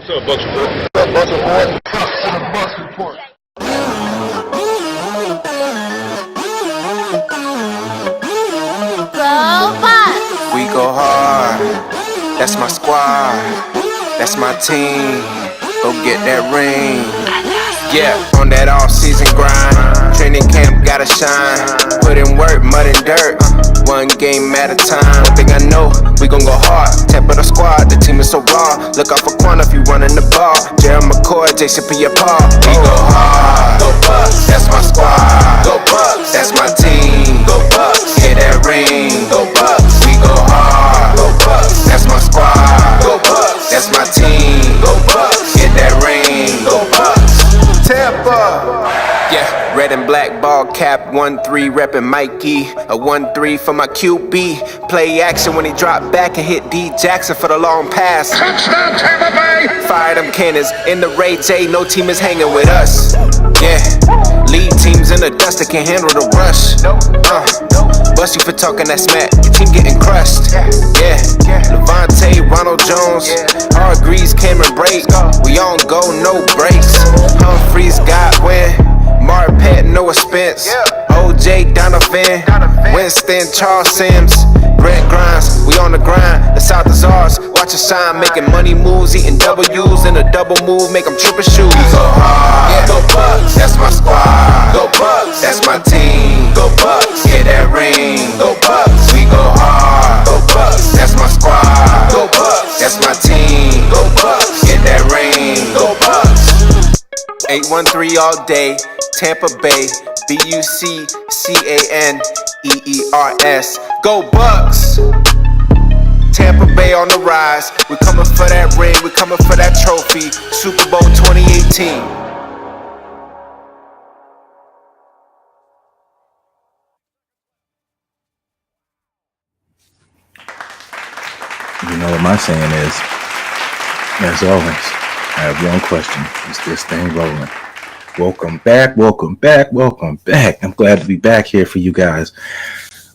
What's up, Bucs Report? What's up, Bucs Report? Bucs Report. Go Bucs! We go hard. That's my squad. That's my team. Go get that ring. Yeah, on that off-season grind. Training camp gotta shine. Put in work, mud and dirt. One game at a time. One thing I know, we gon' go hard. Tap of the squad, the team is so raw. Look out for Quan if you running the ball. Jerry McCoy, Jason Pierre-Paul. We go hard. Go Bucs. That's my squad. Go Bucs. That's my team. Go Bucs. Get that ring. Go Bucs. We go hard. Go Bucs. That's my squad. Go Bucs. That's my team. Go Bucs. Get that ring. Go Bucs. Tampa. Yeah, red and black ball cap, 1-3 reppin' Mikey. A 1-3 for my QB. Play action when he drop back and hit D Jackson for the long pass. Touchdown, Tampa Bay! Fire them cannons in the Ray J. No team is hanging with us. Yeah, lead teams in the dust that can't handle the rush. Bust you for talking that smack. Your team getting crushed. Yeah, Levante, Ronald Jones, Hargreaves, Cameron Brake. We on go, no breaks. Humphreys, Godwin, Marpet, Noah Spence, OJ, Donovan, Winston, Charles Sims, Brett Grimes. We on the grind. The South is ours. Watch us shine, making money moves, eating W's in a double move, make them triple shoes. Go hard, yeah, go Bucs. That's my squad. Go Bucs. That's my team. Go Bucs. Get that ring. Go Bucs. We go hard. Go Bucs. That's my squad. Go Bucs. That's my team. Go Bucs. Get that ring. Go Bucs. 813 all day. Tampa Bay. BUCCANEERS. Go Bucs. Tampa Bay on the rise. We coming for that ring. We coming for that trophy. Super Bowl 2018. You know what my saying is, as always, I have one question. Is this thing rolling? Welcome back, welcome back, welcome back. I'm glad to be back here for you guys.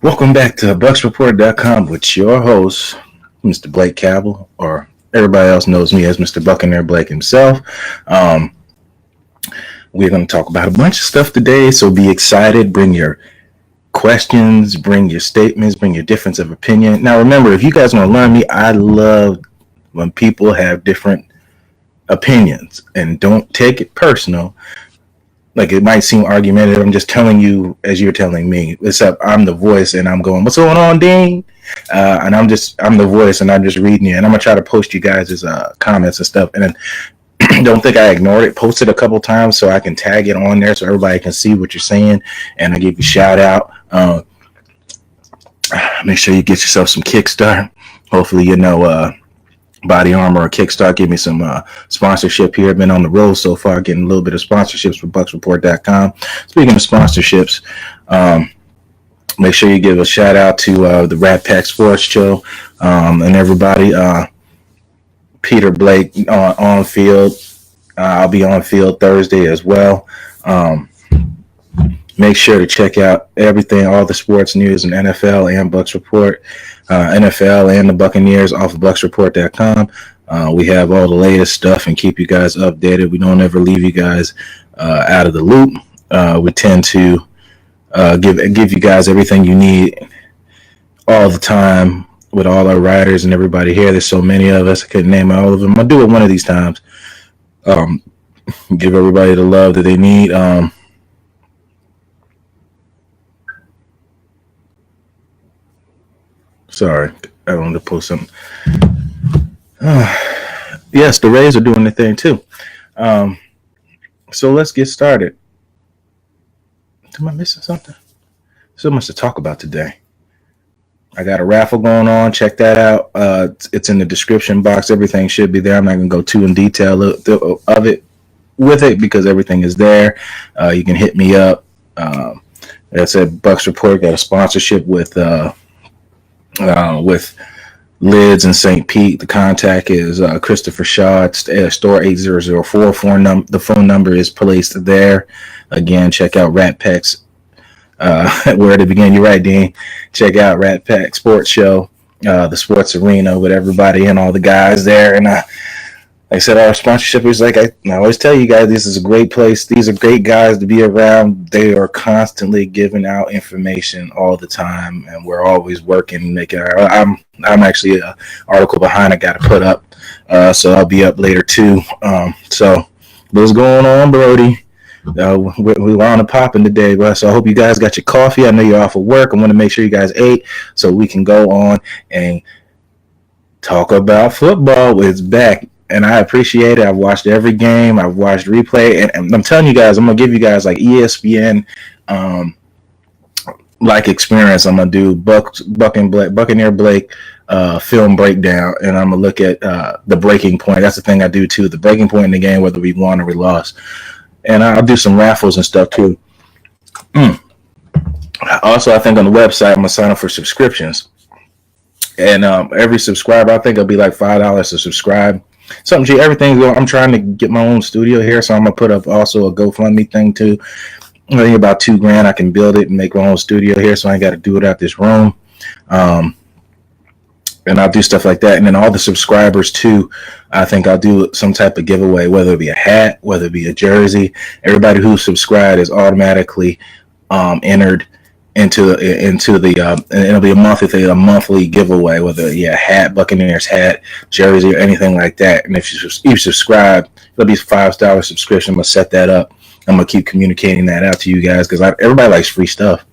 Welcome back to BucsReport.com with your host, Mr. Blake Cabble, or everybody else knows me as Mr. BUCnBLAKE himself. We're going to talk about a bunch of stuff today, so be excited. Bring your questions, bring your statements, bring your difference of opinion. Now, remember, if you guys want to learn me, I love when people have different opinions, and don't take it personal. Like, it might seem argumentative. I'm just telling you as you're telling me, except I'm the voice and I'm going, what's going on, Dean? And I'm the voice and I'm just reading you. And I'm going to try to post you guys' comments and stuff. And then don't think I ignored it. Post it a couple times so I can tag it on there so everybody can see what you're saying. And I give you a shout out. Make sure you get yourself some Kickstart. Hopefully, Body Armor or Kickstart give me some sponsorship here. I've been on the road so far, getting a little bit of sponsorships for BucsReport.com. Speaking of sponsorships, make sure you give a shout out to the Rat Pack Sports Show and everybody. Peter Blake on field. I'll be on field Thursday as well. Make sure to check out everything, all the sports news and NFL and Bucs Report. NFL and the Buccaneers off of BucsReport.com. We have all the latest stuff and keep you guys updated. We don't ever leave you guys out of the loop. We tend to give you guys everything you need all the time with all our writers and everybody here. There's so many of us. I couldn't name all of them. I'll do it one of these times. Give everybody the love that they need. Sorry, I wanted to post something. Yes, the Rays are doing their thing too. So let's get started. Am I missing something? So much to talk about today. I got a raffle going on. Check that out. It's in the description box. Everything should be there. I'm not going to go too in detail of it with it because everything is there. You can hit me up. Like I said, Bucs Report got a sponsorship with Lids in St. Pete. The contact is Christopher Shaw at store 8004. The phone number is placed there. Again, check out Rat Pack's where to begin. You're right, Dean. Check out Rat Pack Sports Show, the sports arena with everybody and all the guys there. And like I said, our sponsorship is like I always tell you guys, this is a great place. These are great guys to be around. They are constantly giving out information all the time, and we're always working. Making. I'm actually an article behind. I got to put up, so I'll be up later too. So what's going on, Brody? We're on a popping today, but so I hope you guys got your coffee. I know you're off of work. I want to make sure you guys ate so we can go on and talk about football. It's back. And I appreciate it. I've watched every game. I've watched replay, and I'm telling you guys, I'm gonna give you guys like ESPN like experience. I'm gonna do Buccaneer Blake film breakdown, and I'm gonna look at the breaking point. That's the thing I do too. The breaking point in the game, whether we won or we lost, and I'll do some raffles and stuff too. Also, I think on the website, I'm gonna sign up for subscriptions, and every subscriber, I think it'll be like $5 to subscribe. Everything's going. I'm trying to get my own studio here, so I'm gonna put up also a GoFundMe thing too. I think about $2,000. I can build it and make my own studio here, so I ain't got to do it out this room. And I'll do stuff like that. And then all the subscribers too, I think I'll do some type of giveaway, whether it be a hat, whether it be a jersey. Everybody who's subscribed is automatically entered into the and it'll be a monthly giveaway, whether a hat, Buccaneers hat, jersey, or anything like that. And if you subscribe, it'll be $5 subscription. I'm gonna set that up. I'm gonna keep communicating that out to you guys because everybody likes free stuff.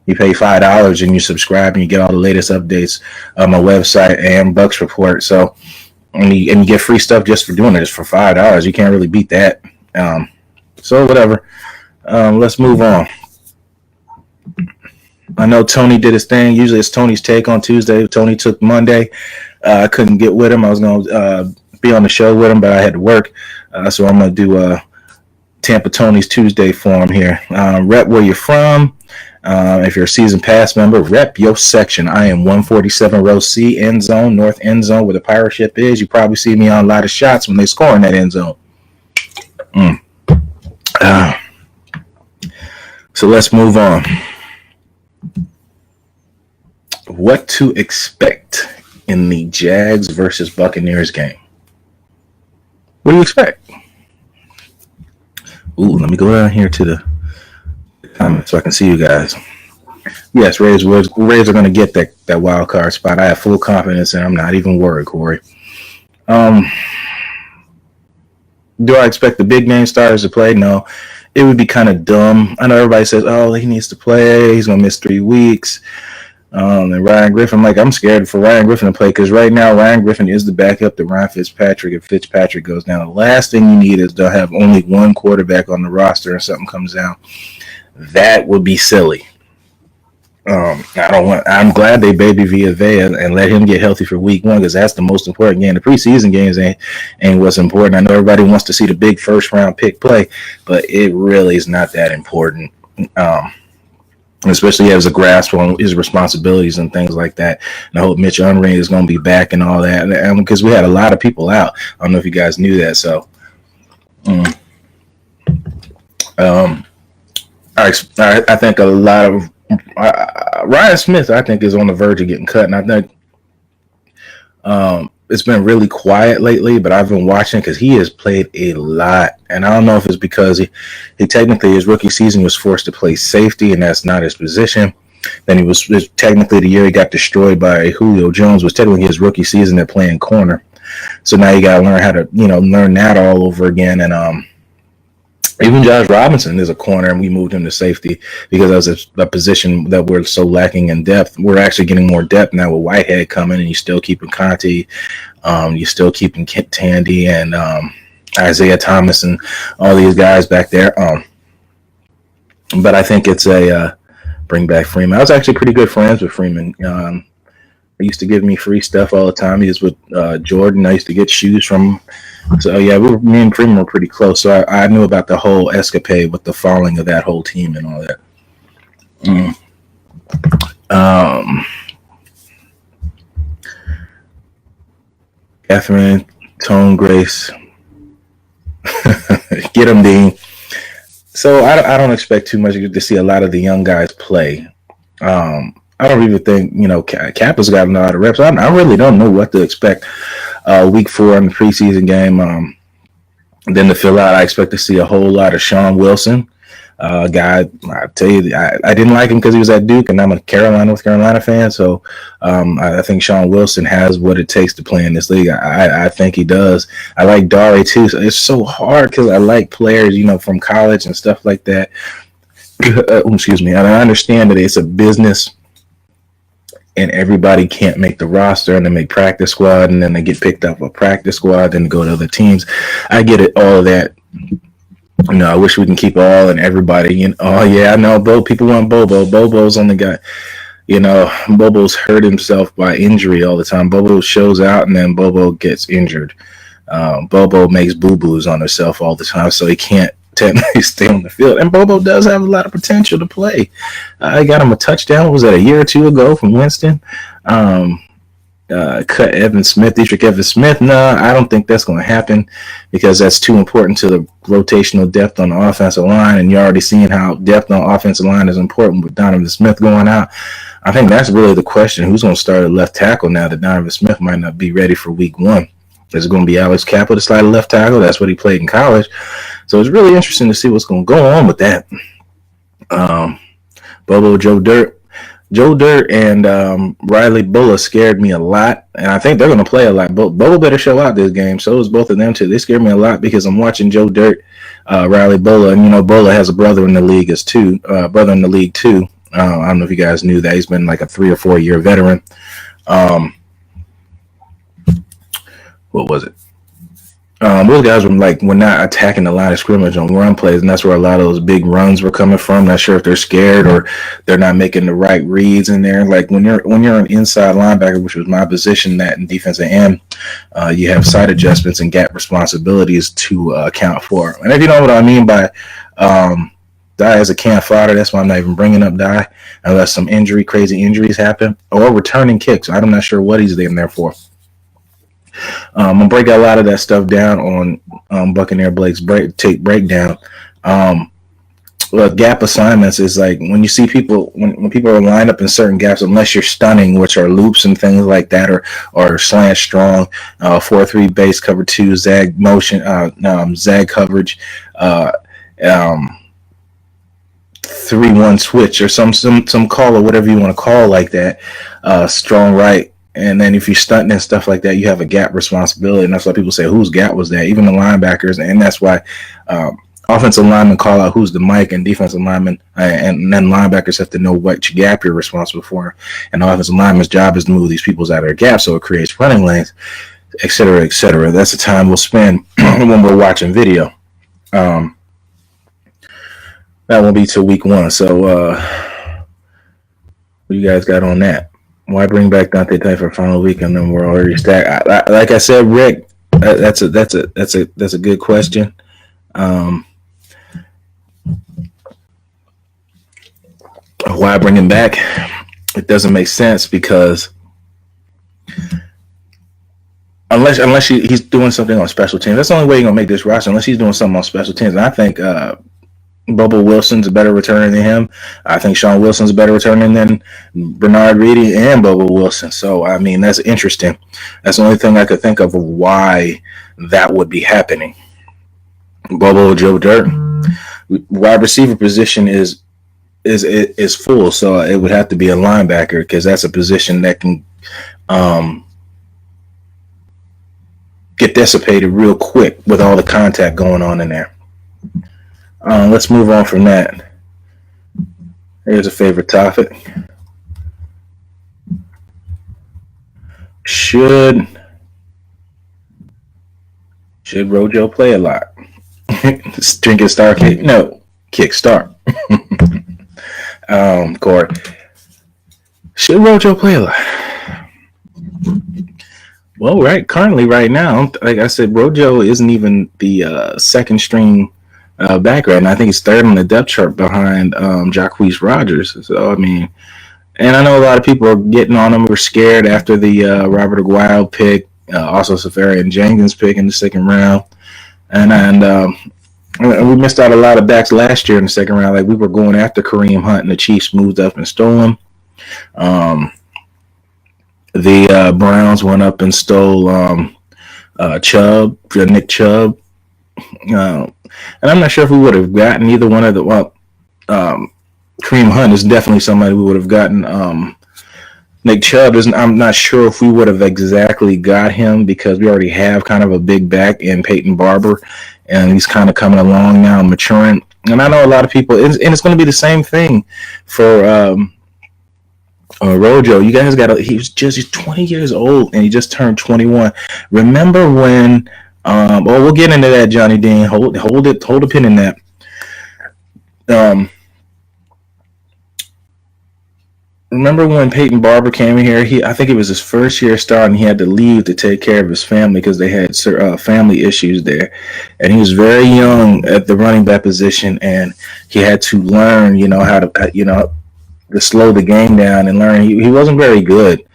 You pay $5 and you subscribe and you get all the latest updates on my website and Bucs Report. So and you get free stuff just for doing it. It's for $5. You can't really beat that. So whatever. Let's move on. I know Tony did his thing. Usually it's Tony's take on Tuesday. Tony took Monday. I couldn't get with him. I was going to be on the show with him, but I had to work. So I'm going to do Tampa Tony's Tuesday for him here. Rep where you're from. If you're a season pass member, rep your section. I am 147 row C, end zone, north end zone, where the pirate ship is. You probably see me on a lot of shots when they score in that end zone. So let's move on. What to expect in the Jags versus Buccaneers game? What do you expect? Ooh, let me go down here to the comments so I can see you guys. Yes, Rays are going to get that wild card spot. I have full confidence, and I'm not even worried, Corey. Do I expect the big name starters to play? No. It would be kind of dumb. I know everybody says, "Oh, he needs to play. He's going to miss 3 weeks." And Ryan Griffin, I'm scared for Ryan Griffin to play because right now Ryan Griffin is the backup to Ryan Fitzpatrick. If Fitzpatrick goes down, the last thing you need is to have only one quarterback on the roster and something comes down. That would be silly. I'm glad they baby Villa and let him get healthy for week 1 because that's the most important game. The preseason games ain't what's important. I know everybody wants to see the big first round pick play, but it really is not that important. Especially as a grasp on his responsibilities and things like that. And I hope Mitch Unring is going to be back and all that. And because we had a lot of people out. I don't know if you guys knew that. So, I think a lot of Ryan Smith, I think, is on the verge of getting cut. And I think it's been really quiet lately, but I've been watching because he has played a lot. And I don't know if it's because he technically his rookie season was forced to play safety, and that's not his position. Then he was technically the year he got destroyed by Julio Jones was technically his rookie season at playing corner. So now you got to learn how to learn that all over again. And even Josh Robinson is a corner, and we moved him to safety because that was a position that we're so lacking in depth. We're actually getting more depth now with Whitehead coming, and you're still keeping Conti, you're still keeping Tandy and Isaiah Thomas and all these guys back there. But I think it's a bring back Freeman. I was actually pretty good friends with Freeman. He used to give me free stuff all the time. He was with Jordan. I used to get shoes from him. So, yeah, me and Freeman were pretty close. So I knew about the whole escapade with the falling of that whole team and all that. Catherine, Tone, Grace. Get him, Dean. So I don't expect too much to see a lot of the young guys play. I I don't even think, Kappa's got a lot of reps. I really don't know what to expect week 4 in the preseason game. Then to fill out, I expect to see a whole lot of Sean Wilson. Guy, I tell you, I didn't like him because he was at Duke, and I'm a North Carolina fan. So I think Sean Wilson has what it takes to play in this league. I think he does. I like Dare too. So it's so hard because I like players, from college and stuff like that. Excuse me. And I understand that it's a business, and everybody can't make the roster, and they make practice squad, and then they get picked up a practice squad, then go to other teams. I get it, all of that. I wish we can keep all and everybody. Oh yeah, I know. People want Bobo. Bobo's on the guy. Bobo's hurt himself by injury all the time. Bobo shows out and then Bobo gets injured. Bobo makes boo-boos on himself all the time, so he can't technically stay on the field. And Bobo does have a lot of potential to play. I got him a touchdown. Was that a year or two ago from Winston? Cut Dietrich Evan Smith. No, I don't think that's going to happen because that's too important to the rotational depth on the offensive line. And you're already seeing how depth on the offensive line is important with Donovan Smith going out. I think that's really the question. Who's going to start at left tackle now that Donovan Smith might not be ready for week 1? Is it going to be Alex Cappa to slide at left tackle? That's what he played in college. So it's really interesting to see what's going to go on with that. Bobo, Joe Dirt and Riley Bulla scared me a lot, and I think they're going to play a lot. Bobo better show out this game. So is both of them too. They scared me a lot because I'm watching Joe Dirt, Riley Bulla, and Bulla has a brother in the league too. I don't know if you guys knew that. He's been like a 3 or 4 year veteran. What was it? Those guys were not attacking the line of scrimmage on run plays, and that's where a lot of those big runs were coming from. Not sure if they're scared or they're not making the right reads in there. Like when you're an inside linebacker, which was my position, that in defensive end, you have side adjustments and gap responsibilities to account for. And if you know what I mean by Die as a can fodder, that's why I'm not even bringing up Die unless some crazy injuries happen, or returning kicks. I'm not sure what he's in there for. I'm gonna break a lot of that stuff down on BUCnBLAKE'S breakdown. Gap assignments is like when you see people when people are lined up in certain gaps, unless you're stunning, which are loops and things like that, or slant strong, 4-3 base cover 2 zag motion, zag coverage, 3-1 switch or some call or whatever you want to call like that, strong right. And then if you're stunting and stuff like that, you have a gap responsibility. And that's why people say, whose gap was that? Even the linebackers. And that's why offensive linemen call out who's the mic, and defensive linemen and then linebackers have to know which gap you're responsible for. And the offensive lineman's job is to move these people out of their gap so it creates running lanes, et cetera, et cetera. That's the time we'll spend when we're watching video. That won't be till week 1. So what you guys got on that? Why bring back Dante Type for final week and then we're already stacked? Like I said, Rick, that's a good question. Why bring him back? It doesn't make sense because unless he's doing something on special teams, that's the only way you're gonna make this roster. Unless he's doing something on special teams, and I think Bobo Wilson's a better returner than him. I think Sean Wilson's a better returner than Bernard Reedy and Bobo Wilson. So, I mean, that's interesting. That's the only thing I could think of why that would be happening. Bobo, Joe Dirt. Wide receiver position is full, so it would have to be a linebacker because that's a position that can get dissipated real quick with all the contact going on in there. Let's move on from that. Here's a favorite topic. Should Rojo play a lot? Drinking star kick? No. Kick start. Corey. Should Rojo play a lot? Well, currently right now, like I said, Rojo isn't even the second string back right now. I think he's third on the depth chart behind Jacquizz Rodgers. So, I mean, and I know a lot of people are getting on him. We're scared after the Robert Aguayo pick, also Safarian Jenkins pick in the second round. And we missed out a lot of backs last year in the second round. Like we were going after Kareem Hunt, and the Chiefs moved up and stole him. The Browns went up and stole Nick Chubb. And I'm not sure if we would have gotten either one of the. Well, Kareem Hunt is definitely somebody we would have gotten. Nick Chubb I'm not sure if we would have exactly got him because we already have kind of a big back in Peyton Barber, and he's kind of coming along now, maturing. And I know a lot of people, and it's going to be the same thing for Rojo. You guys he's 20 years old, and he just turned 21. Remember when? We'll get into that, Johnny Dean. Hold a pin in that. Remember when Peyton Barber came in here? I think it was his first year starting. He had to leave to take care of his family because they had family issues there, and he was very young at the running back position, and he had to learn, how to, to slow the game down and learn. He wasn't very good,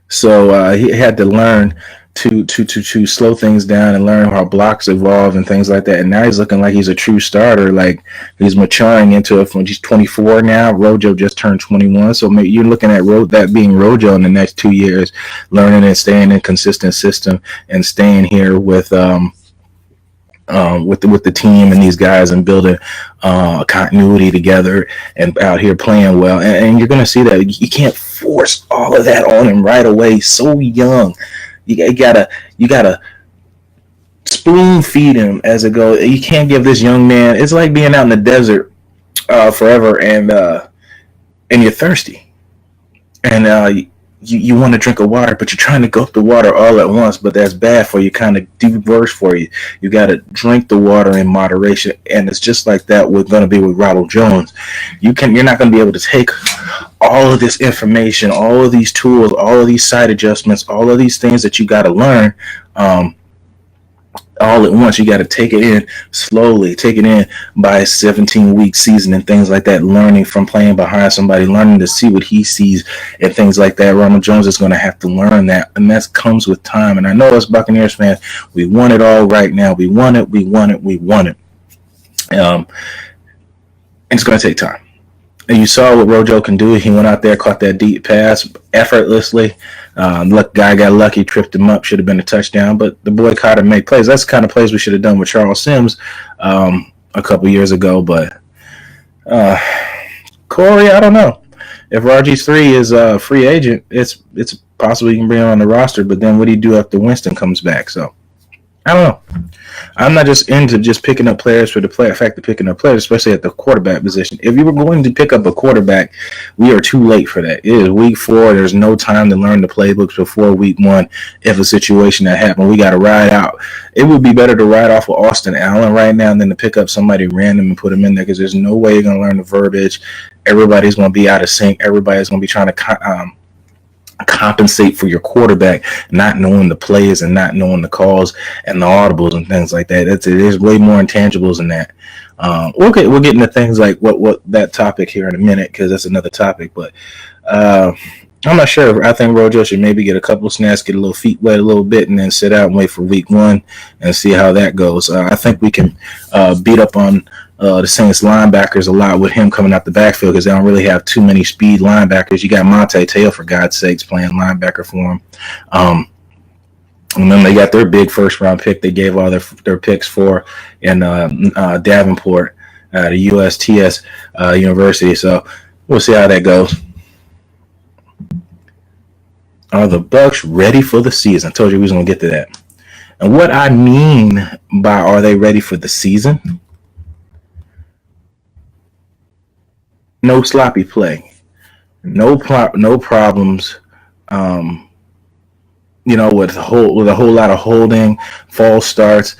so he had to learn to slow things down and learn how blocks evolve and things like that. And now he's looking like he's a true starter. Like he's maturing into it. When he's 24 now, Rojo just turned 21. So maybe you're looking at that being Rojo in the next 2 years, learning and staying in a consistent system and staying here with the team and these guys and building continuity together and out here playing well. And you're going to see that you can't force all of that on him right away. So young. You gotta spoon feed him as it goes. You can't give this young man. It's like being out in the desert forever, and you're thirsty, and you want to drink of water, but you're trying to gulp the water all at once. But that's bad for you. Kind of do worse for you. You got to drink the water in moderation, and it's just like that. We're going to be with Ronald Jones. You're not going to be able to take all of this information, all of these tools, all of these side adjustments, all of these things that you got to learn all at once. You got to take it in slowly, take it in by a 17-week season and things like that, learning from playing behind somebody, learning to see what he sees and things like that. Ronald Jones is going to have to learn that, and that comes with time. And I know as Buccaneers fans, we want it all right now. We want it. And it's going to take time. And you saw what Rojo can do. He went out there, caught that deep pass effortlessly. Guy got lucky, tripped him up. Should have been a touchdown, but the boy caught and made plays. That's the kind of plays we should have done with Charles Sims a couple years ago. But Corey, I don't know. If RG3 is a free agent, it's possible you can bring him on the roster. But then what do you do after Winston comes back? So I don't know. I'm not just into just picking up players for the fact of picking up players, especially at the quarterback position. If you were going to pick up a quarterback, we are too late for that. It is week 4. There's no time to learn the playbooks before week 1. If a situation that happened, we got to ride out. It would be better to ride off with Austin Allen right now than to pick up somebody random and put him in there, because there's no way you're going to learn the verbiage. Everybody's going to be out of sync. Everybody's going to be trying to compensate for your quarterback not knowing the plays and not knowing the calls and the audibles and things like that. There's way more intangibles in that. We'll get into things like what that topic here in a minute, because that's another topic. But I'm not sure. I think Rojo should maybe get a couple of snaps, get a little feet wet a little bit, and then sit out and wait for week 1 and see how that goes. I think we can beat up on the Saints linebackers a lot with him coming out the backfield, because they don't really have too many speed linebackers. You got Monte Te'o, for God's sakes, playing linebacker for him. And then they got their big first-round pick. They gave all their picks for in Davenport at USTS University. So we'll see how that goes. Are the Bucs ready for the season? I told you we was going to get to that. And what I mean by are they ready for the season? No sloppy play, no problems. With a whole lot of holding, false starts,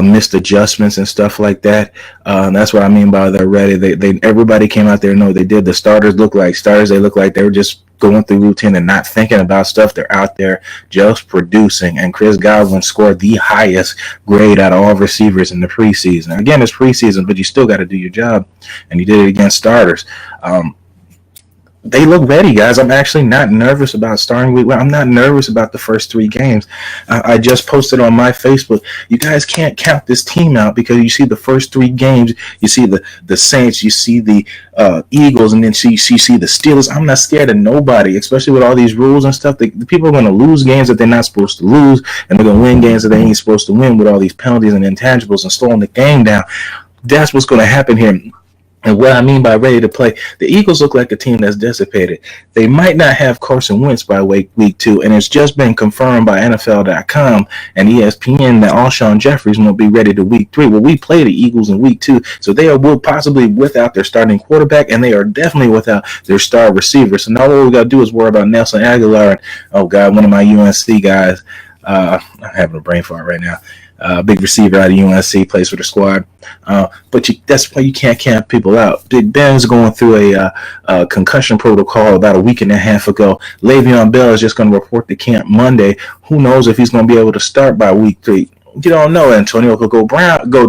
missed adjustments and stuff like that. That's what I mean by they're ready. They everybody came out there. No, they did. The starters look like starters. They look like they were just going through routine and not thinking about stuff. They're out there just producing. And Chris Godwin scored the highest grade out of all receivers in the preseason. Again, it's preseason, but you still got to do your job, and you did it against starters. they look ready, guys. I'm actually not nervous about starting week one. I'm not nervous about the first 3 games. I just posted on my Facebook. You guys can't count this team out because you see the first 3 games. You see the Saints. You see the Eagles, and then you see the Steelers. I'm not scared of nobody, especially with all these rules and stuff. The people are going to lose games that they're not supposed to lose, and they're going to win games that they ain't supposed to win with all these penalties and intangibles and slowing the game down. That's what's going to happen here. And what I mean by ready to play, the Eagles look like a team that's dissipated. They might not have Carson Wentz by week 2, and it's just been confirmed by NFL.com and ESPN that Alshon Jeffries won't be ready to week 3. Well, we play the Eagles in week 2, so they will possibly without their starting quarterback, and they are definitely without their star receiver. So now what we got to do is worry about Nelson Aguilar and, oh, God, one of my UNC guys. I'm having a brain fart right now. Big receiver out of UNC, plays for the squad. But that's why you can't count people out. Big Ben's going through a concussion protocol about a week and a half ago. Le'Veon Bell is just going to report to camp Monday. Who knows if he's going to be able to start by week 3? You don't know. Antonio could go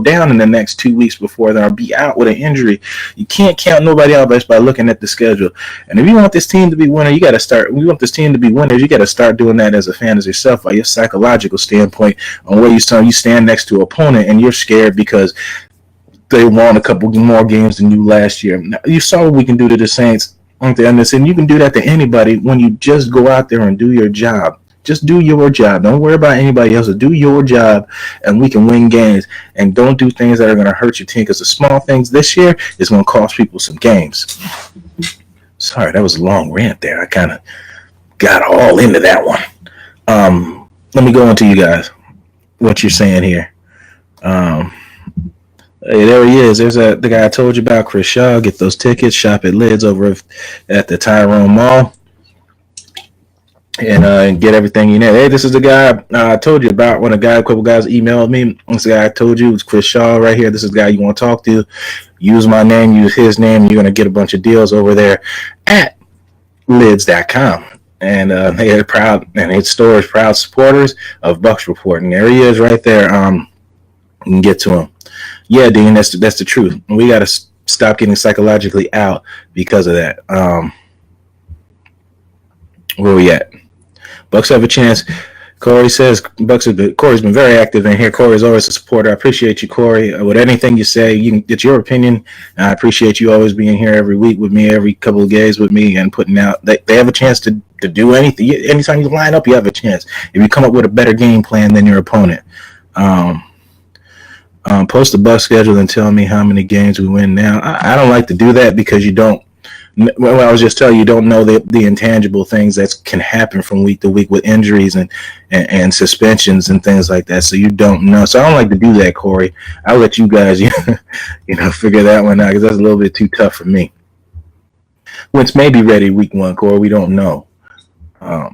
down in the next 2 weeks before they'll be out with an injury. You can't count nobody out by looking at the schedule. And if you want this team to be winner, you got to start. We want this team to be winners. You got to start doing that as a fan as yourself, by your psychological standpoint on where you stand next to an opponent, and you're scared because they won a couple more games than you last year. Now, you saw what we can do to the Saints, and you can do that to anybody when you just go out there and do your job. Just do your job. Don't worry about anybody else. Do your job, and we can win games. And don't do things that are going to hurt your team, because the small things this year is going to cost people some games. Sorry, that was a long rant there. I kind of got all into that one. Let me go into you guys. What you're saying here. Hey, there he is. There's the guy I told you about, Chris Shaw. Get those tickets. Shop at Lids over at the Tyrone Mall. And get everything you need. Hey, this is the guy I told you about when a couple guys emailed me. This guy I told you, it's Chris Shaw right here. This is the guy you want to talk to. Use my name, use his name. You're going to get a bunch of deals over there at lids.com. And they're proud, and his store is proud supporters of Bucs Report. And there he is right there. You can get to him. Yeah, Dean, that's the truth. We got to stop getting psychologically out because of that. Where we at? Bucs have a chance. Corey says Corey's been very active in here. Corey's always a supporter. I appreciate you, Corey. With anything you say, it's your opinion. I appreciate you always being here every week with me, every couple of days with me, and putting out. They have a chance to do anything. Anytime you line up, you have a chance. If you come up with a better game plan than your opponent. Post the Bucs schedule and tell me how many games we win now. I don't like to do that because you don't. Well, I was just telling you don't know the intangible things that can happen from week to week with injuries and suspensions and things like that. So you don't know. So I don't like to do that, Corey. I'll let you guys, figure that one out, because that's a little bit too tough for me. Wentz may be ready week 1, Corey. We don't know. How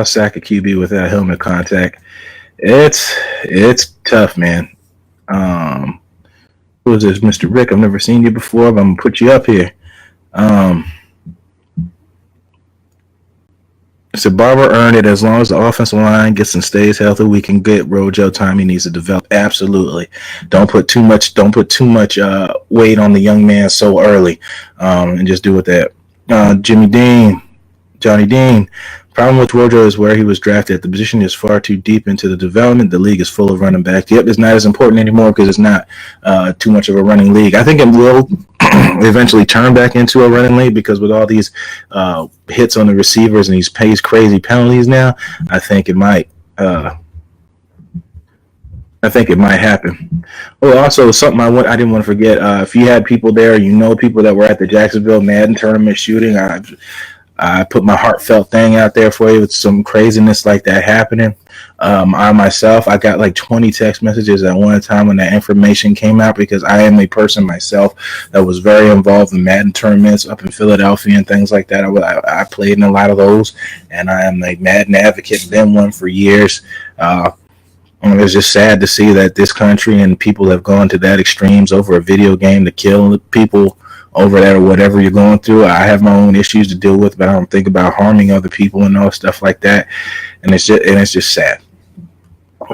sack a QB without helmet contact? It's tough, man. Who is this, Mr. Rick? I've never seen you before, but I'm going to put you up here. So Barber earned it. As long as the offensive line gets and stays healthy, we can get Rojo time he needs to develop. Absolutely. Don't put too much weight on the young man so early, and just do it that. Johnny Dean. Problem with Rojo is where he was drafted. The position is far too deep into the development. The league is full of running backs. Yep, it's not as important anymore because it's not too much of a running league. I think it will eventually turn back into a running league because with all these hits on the receivers and these crazy penalties now, I think it might happen. Oh, also something I didn't want to forget. If you had people there, people that were at the Jacksonville Madden tournament shooting, I put my heartfelt thing out there for you with some craziness like that happening. I got like 20 text messages at one time when that information came out because I am a person myself that was very involved in Madden tournaments up in Philadelphia and things like that. I played in a lot of those, and I am a Madden advocate, been one for years. It's just sad to see that this country and people have gone to that extremes over a video game to kill people over that or whatever you're going through. I have my own issues to deal with, but I don't think about harming other people and all stuff like that. And it's just sad.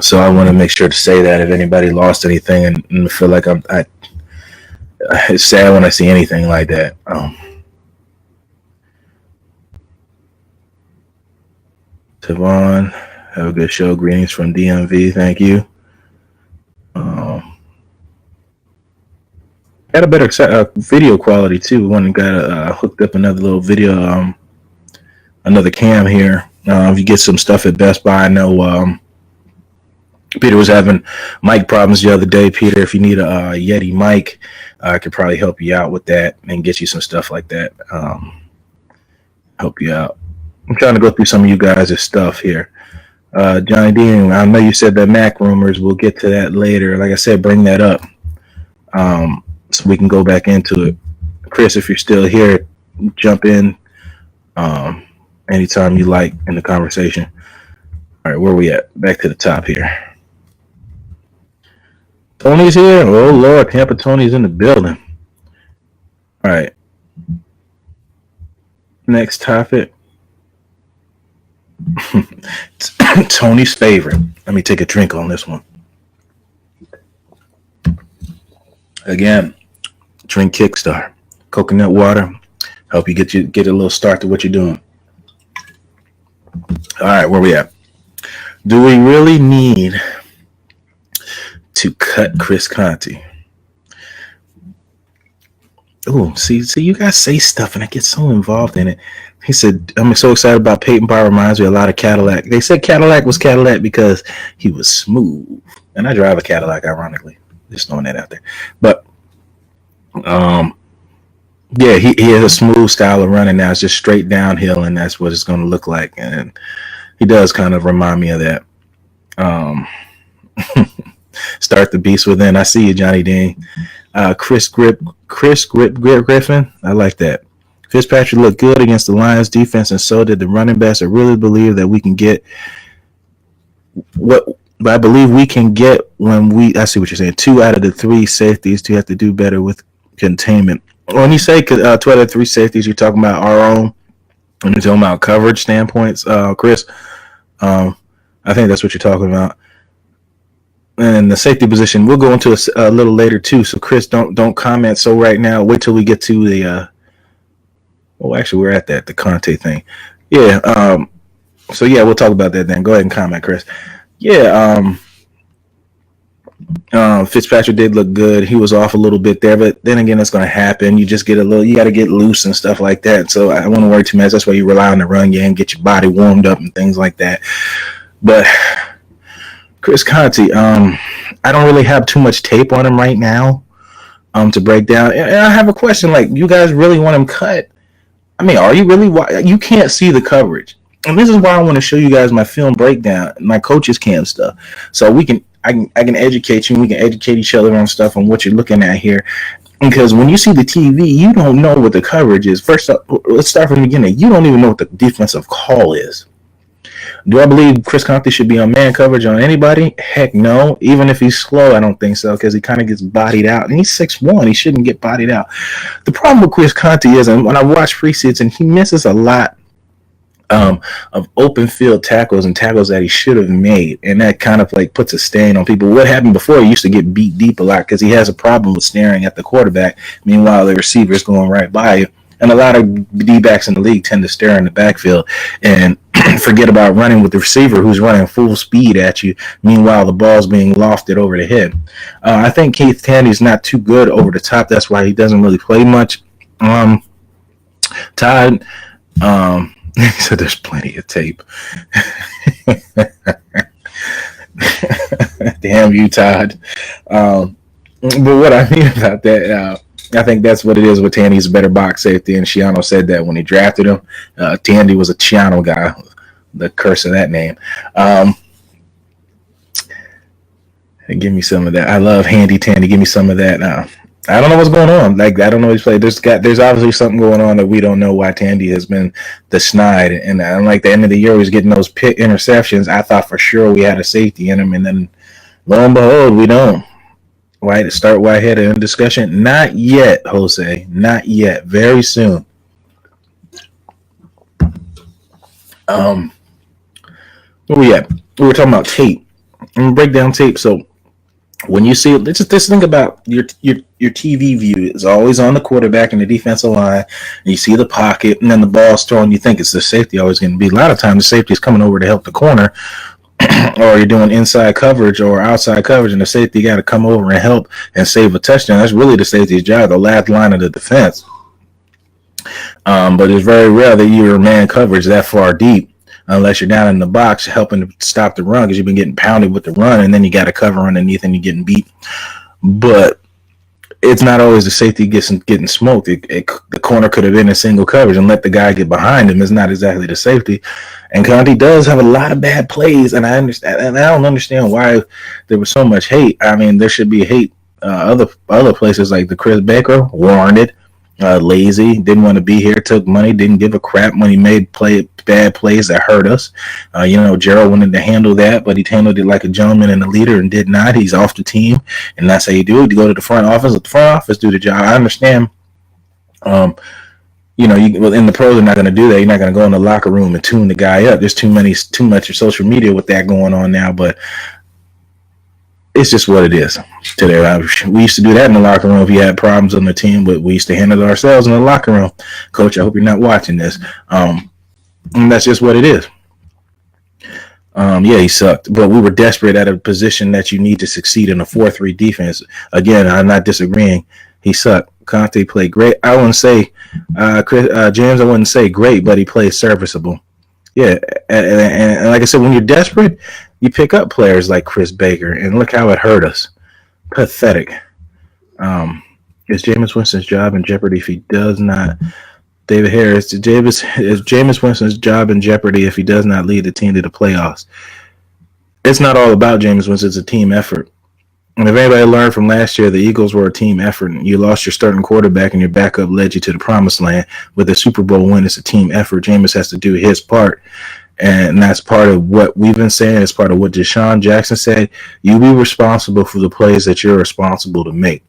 So I want to make sure to say that if anybody lost anything and feel like it's sad when I see anything like that. Tavon, have a good show. Greetings from DMV. Thank you. Got a better video quality too. One got hooked up another little video, another cam here. If you get some stuff at Best Buy, I know Peter was having mic problems the other day. Peter, if you need a Yeti mic, I could probably help you out with that and get you some stuff like that. Help you out. I'm trying to go through some of you guys' stuff here. Johnny Dean, I know you said the Mac rumors. We'll get to that later. Like I said, bring that up so we can go back into it. Chris, if you're still here, jump in anytime you like in the conversation. All right, where are we at? Back to the top here. Tony's here. Oh, Lord, Tampa Tony's in the building. All right. Next topic. Tony's favorite. Let me take a drink on this one. Again, drink Kickstart. Coconut water. Help you get a little start to what you're doing. All right, where we at? Do we really need to cut Chris Conte? Oh, see, you guys say stuff and I get so involved in it. He said, I'm so excited about Peyton Barr. Reminds me a lot of Cadillac. They said Cadillac was Cadillac because he was smooth. And I drive a Cadillac, ironically. Just throwing that out there. But, yeah, he has a smooth style of running now. It's just straight downhill, and that's what it's going to look like. And he does kind of remind me of that. Start the beast within. I see you, Johnny Dean. Chris Griffin. I like that. Fitzpatrick looked good against the Lions defense, and so did the running backs. I really believe that we can get what I believe we can get when I see what you're saying. 2 out of the 3 safeties. You have to do better with containment. When you say 2 out of 3 safeties, you're talking about our own, and you're talking about coverage standpoints, Chris. I think that's what you're talking about. And the safety position, we'll go into a little later too. So Chris, don't comment. So right now, wait till we get to the. Actually, we're at the Conte thing. Yeah. So yeah, we'll talk about that then. Go ahead and comment, Chris. Yeah. Fitzpatrick did look good. He was off a little bit there, but then again, it's going to happen. You just you got to get loose and stuff like that. So I don't want to worry too much. That's why you rely on the run game, get your body warmed up and things like that. But Chris Conte, I don't really have too much tape on him right now to break down. And I have a question. Like, you guys really want him cut? I mean, are you really? You can't see the coverage. And this is why I want to show you guys my film breakdown, my coaches cam stuff. So I can educate you, and we can educate each other on stuff on what you're looking at here. Because when you see the TV, you don't know what the coverage is. First up, let's start from the beginning. You don't even know what the defensive call is. Do I believe Chris Conte should be on man coverage on anybody? Heck no. Even if he's slow, I don't think so, because he kind of gets bodied out. And he's 6'1". He shouldn't get bodied out. The problem with Chris Conte is, and when I watch preseason, he misses a lot of open field tackles and tackles that he should have made. And that kind of like puts a stain on people. What happened before, he used to get beat deep a lot because he has a problem with staring at the quarterback. Meanwhile, the receiver's going right by you. And a lot of D-backs in the league tend to stare in the backfield and forget about running with the receiver who's running full speed at you. Meanwhile, the ball's being lofted over the head. I think Keith Tandy's not too good over the top. That's why he doesn't really play much. Todd, he said there's plenty of tape. Damn you, Todd. But what I mean about that, I think that's what it is with Tandy's a better box safety, and Schiano said that when he drafted him. Tandy was a Schiano guy, the curse of that name. Give me some of that. I love Handy Tandy. Give me some of that. I don't know what's going on. Like, I don't know his play. There's obviously something going on that we don't know why Tandy has been snide. And like the end of the year, he was getting those pick interceptions. I thought for sure we had a safety in him, and then lo and behold, we don't. Start Whitehead in discussion? Not yet, Jose. Not yet. Very soon. Where we at? We were talking about tape. I'm gonna break down tape. So When you see it, just think about your TV view is always on the quarterback and the defensive line, and you see the pocket, and then the ball's thrown. You think it's the safety always going to be. A lot of times, the safety is coming over to help the corner, or you're doing inside coverage or outside coverage, and the safety got to come over and help and save a touchdown. That's really the safety's job, the last line of the defense. But it's very rare that you're man coverage that far deep, unless you're down in the box helping to stop the run because you've been getting pounded with the run, and then you got to cover underneath and you're getting beat. But it's not always the safety getting smoked. The corner could have been in single coverage and let the guy get behind him. It's not exactly the safety. And Conte does have a lot of bad plays, and I understand, and I don't understand why there was so much hate. I mean, there should be hate. Other places like the Chris Baker warranted. Lazy, didn't want to be here, took money, didn't give a crap when he made bad plays that hurt us. Gerald wanted to handle that, but he handled it like a gentleman and a leader and did not. He's off the team, and that's how you do it. You go to the front office, let the front office do the job. I understand. In the pros, they're not going to do that. You're not going to go in the locker room and tune the guy up. There's too much of social media with that going on now, but it's just what it is today. We used to do that in the locker room if you had problems on the team, but we used to handle it ourselves in the locker room. Coach, I hope you're not watching this. And that's just what it is. He sucked, but we were desperate at a position that you need to succeed in a 4-3 defense. Again, I'm not disagreeing. He sucked. Conte played great. I wouldn't say, James, I wouldn't say great, but he played serviceable. Yeah, and like I said, when you're desperate, you pick up players like Chris Baker, and look how it hurt us. Pathetic. Is Jameis Winston's job in jeopardy if he does not? David Harris, is Jameis Winston's job in jeopardy if he does not lead the team to the playoffs? It's not all about Jameis Winston. It's a team effort. And if anybody learned from last year, the Eagles were a team effort. You lost your starting quarterback, and your backup led you to the promised land. With a Super Bowl win, it's a team effort. Jameis has to do his part. And that's part of what we've been saying. It's part of what Deshaun Jackson said. You be responsible for the plays that you're responsible to make.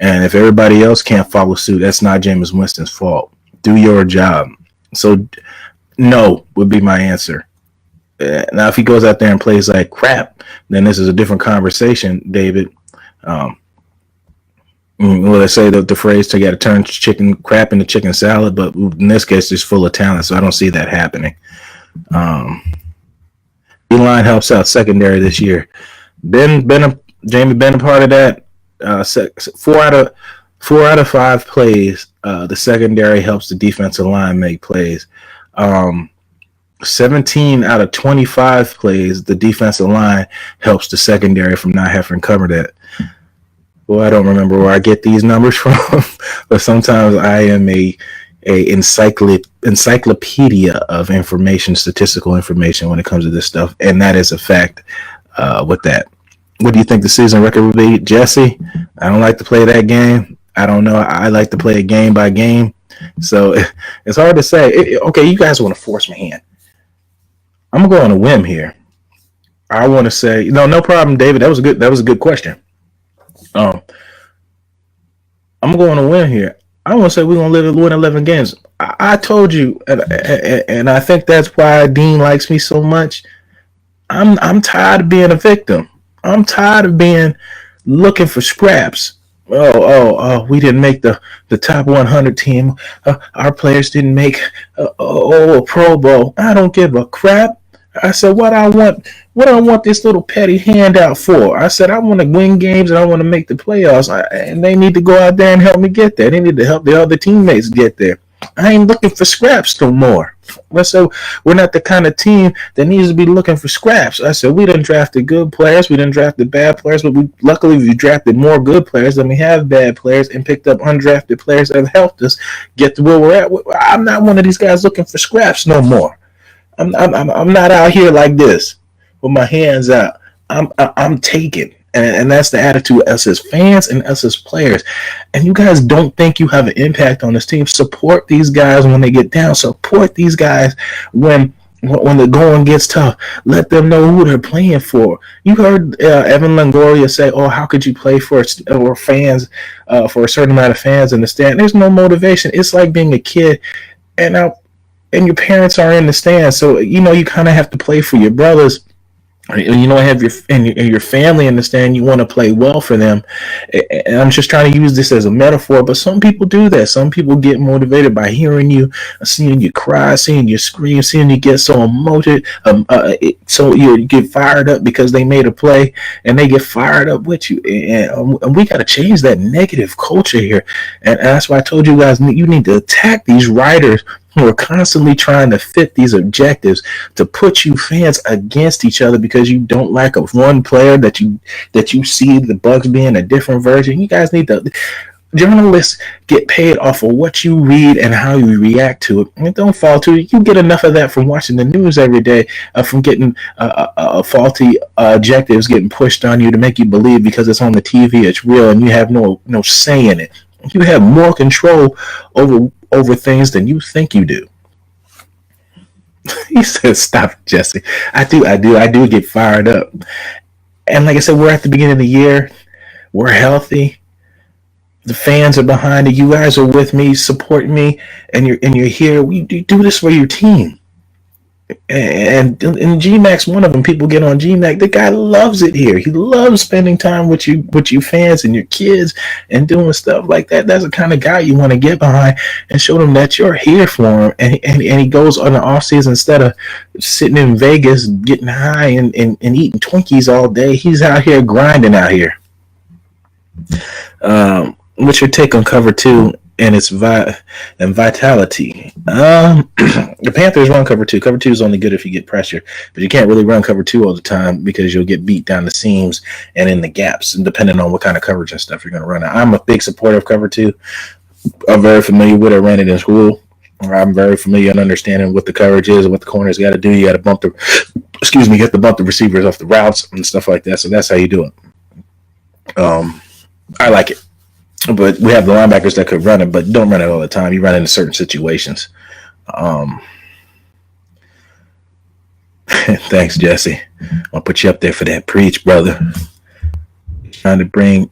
And if everybody else can't follow suit, that's not Jameis Winston's fault. Do your job. So, no would be my answer. Now, if he goes out there and plays like crap, then this is a different conversation, David. Let's say the phrase, so you got to turn chicken crap into chicken salad, but in this case, it's full of talent, so I don't see that happening. D-line helps out secondary this year. Jamie been a part of that. 4 out of 5 plays, the secondary helps the defensive line make plays. 17 out of 25 plays, the defensive line helps the secondary from not having to cover that. Well, I don't remember where I get these numbers from, but sometimes I am a encyclopedia of information, statistical information when it comes to this stuff, and that is a fact with that. What do you think the season record would be? Jesse, I don't like to play that game. I don't know. I like to play it game by game. So it's hard to say. Okay, you guys want to force my hand. I'm going to go on a whim here. I want to say, no problem, David. That was a good question. I'm going to win here. I want to say we're going to win 11 games. I told you, and I think that's why Dean likes me so much. I'm tired of being a victim. I'm tired of being looking for scraps. We didn't make the top 100 team. Our players didn't make a Pro Bowl. I don't give a crap. I said, what I want this little petty handout for? I said, I want to win games and I want to make the playoffs. And they need to go out there and help me get there. They need to help the other teammates get there. I ain't looking for scraps no more. So we're not the kind of team that needs to be looking for scraps. I said, we done drafted good players. We done drafted bad players, but luckily we drafted more good players than we have bad players and picked up undrafted players that have helped us get to where we're at. I'm not one of these guys looking for scraps no more. I'm not out here like this with my hands out. I'm taking. And that's the attitude of us as fans and us as players. And you guys don't think you have an impact on this team. Support these guys when they get down. Support these guys when the going gets tough. Let them know who they're playing for. You heard Evan Longoria say, how could you play for fans, for a certain amount of fans in the stand? There's no motivation. It's like being a kid and your parents are in the stand. So, you kind of have to play for your brothers and you don't have your family understand you want to play well for them. And I'm just trying to use this as a metaphor, but some people do that. Some people get motivated by hearing you, seeing you cry, seeing you scream, seeing you get so emoted, so you get fired up because they made a play, and they get fired up with you. And we got to change that negative culture here, and that's why I told you guys you need to attack these writers who are constantly trying to fit these objectives to put you fans against each other because you don't like a one player that you see the Bucs being a different version. You guys need to. Journalists get paid off of what you read and how you react to it. And don't fall to it. You get enough of that from watching the news every day, from getting faulty objectives getting pushed on you to make you believe because it's on the TV, it's real, and you have no say in it. You have more control over things than you think you do. He says, "Stop, Jesse." I do get fired up. And like I said, we're at the beginning of the year. We're healthy. The fans are behind it. You guys are with me, supporting me, and you're here. We do this for your team. And GMAC's one of them. People get on GMAC. The guy loves it here. He loves spending time with you fans and your kids and doing stuff like that. That's the kind of guy you want to get behind and show them that you're here for him. And he goes on the off season instead of sitting in Vegas getting high and eating Twinkies all day. He's out here grinding out here. What's your take on cover 2? And its vitality. The Panthers run cover 2. Cover 2 is only good if you get pressure, but you can't really run cover 2 all the time because you'll get beat down the seams and in the gaps, and depending on what kind of coverage and stuff you're going to run. I'm a big supporter of cover 2. I'm very familiar with it. I ran it in school. I'm very familiar in understanding what the coverage is and what the corners got to do. You got to bump you have to bump the receivers off the routes and stuff like that. So that's how you do it. I like it. But we have the linebackers that could run it, but don't run it all the time. You run it in certain situations. Thanks, Jesse. I'll put you up there for that preach, brother. Trying to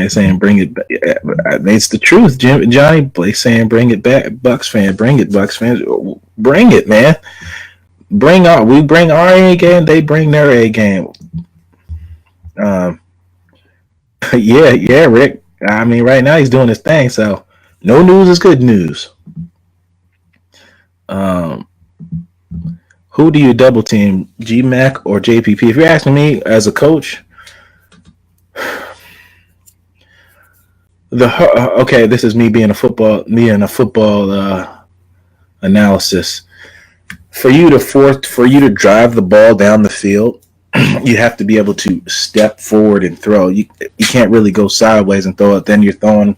saying bring it back. It's the truth, Johnny. Blake saying bring it back. Bucs fan, bring it, Bucs fans. Bring it, man. We bring our A game, they bring their A game. Yeah, Rick. I mean, right now he's doing his thing, so no news is good news. Who do you double team, GMAC or JPP? If you're asking me as a coach, this is me being a football analysis. For you to drive the ball down the field, you have to be able to step forward and throw. You can't really go sideways and throw it. Then you're throwing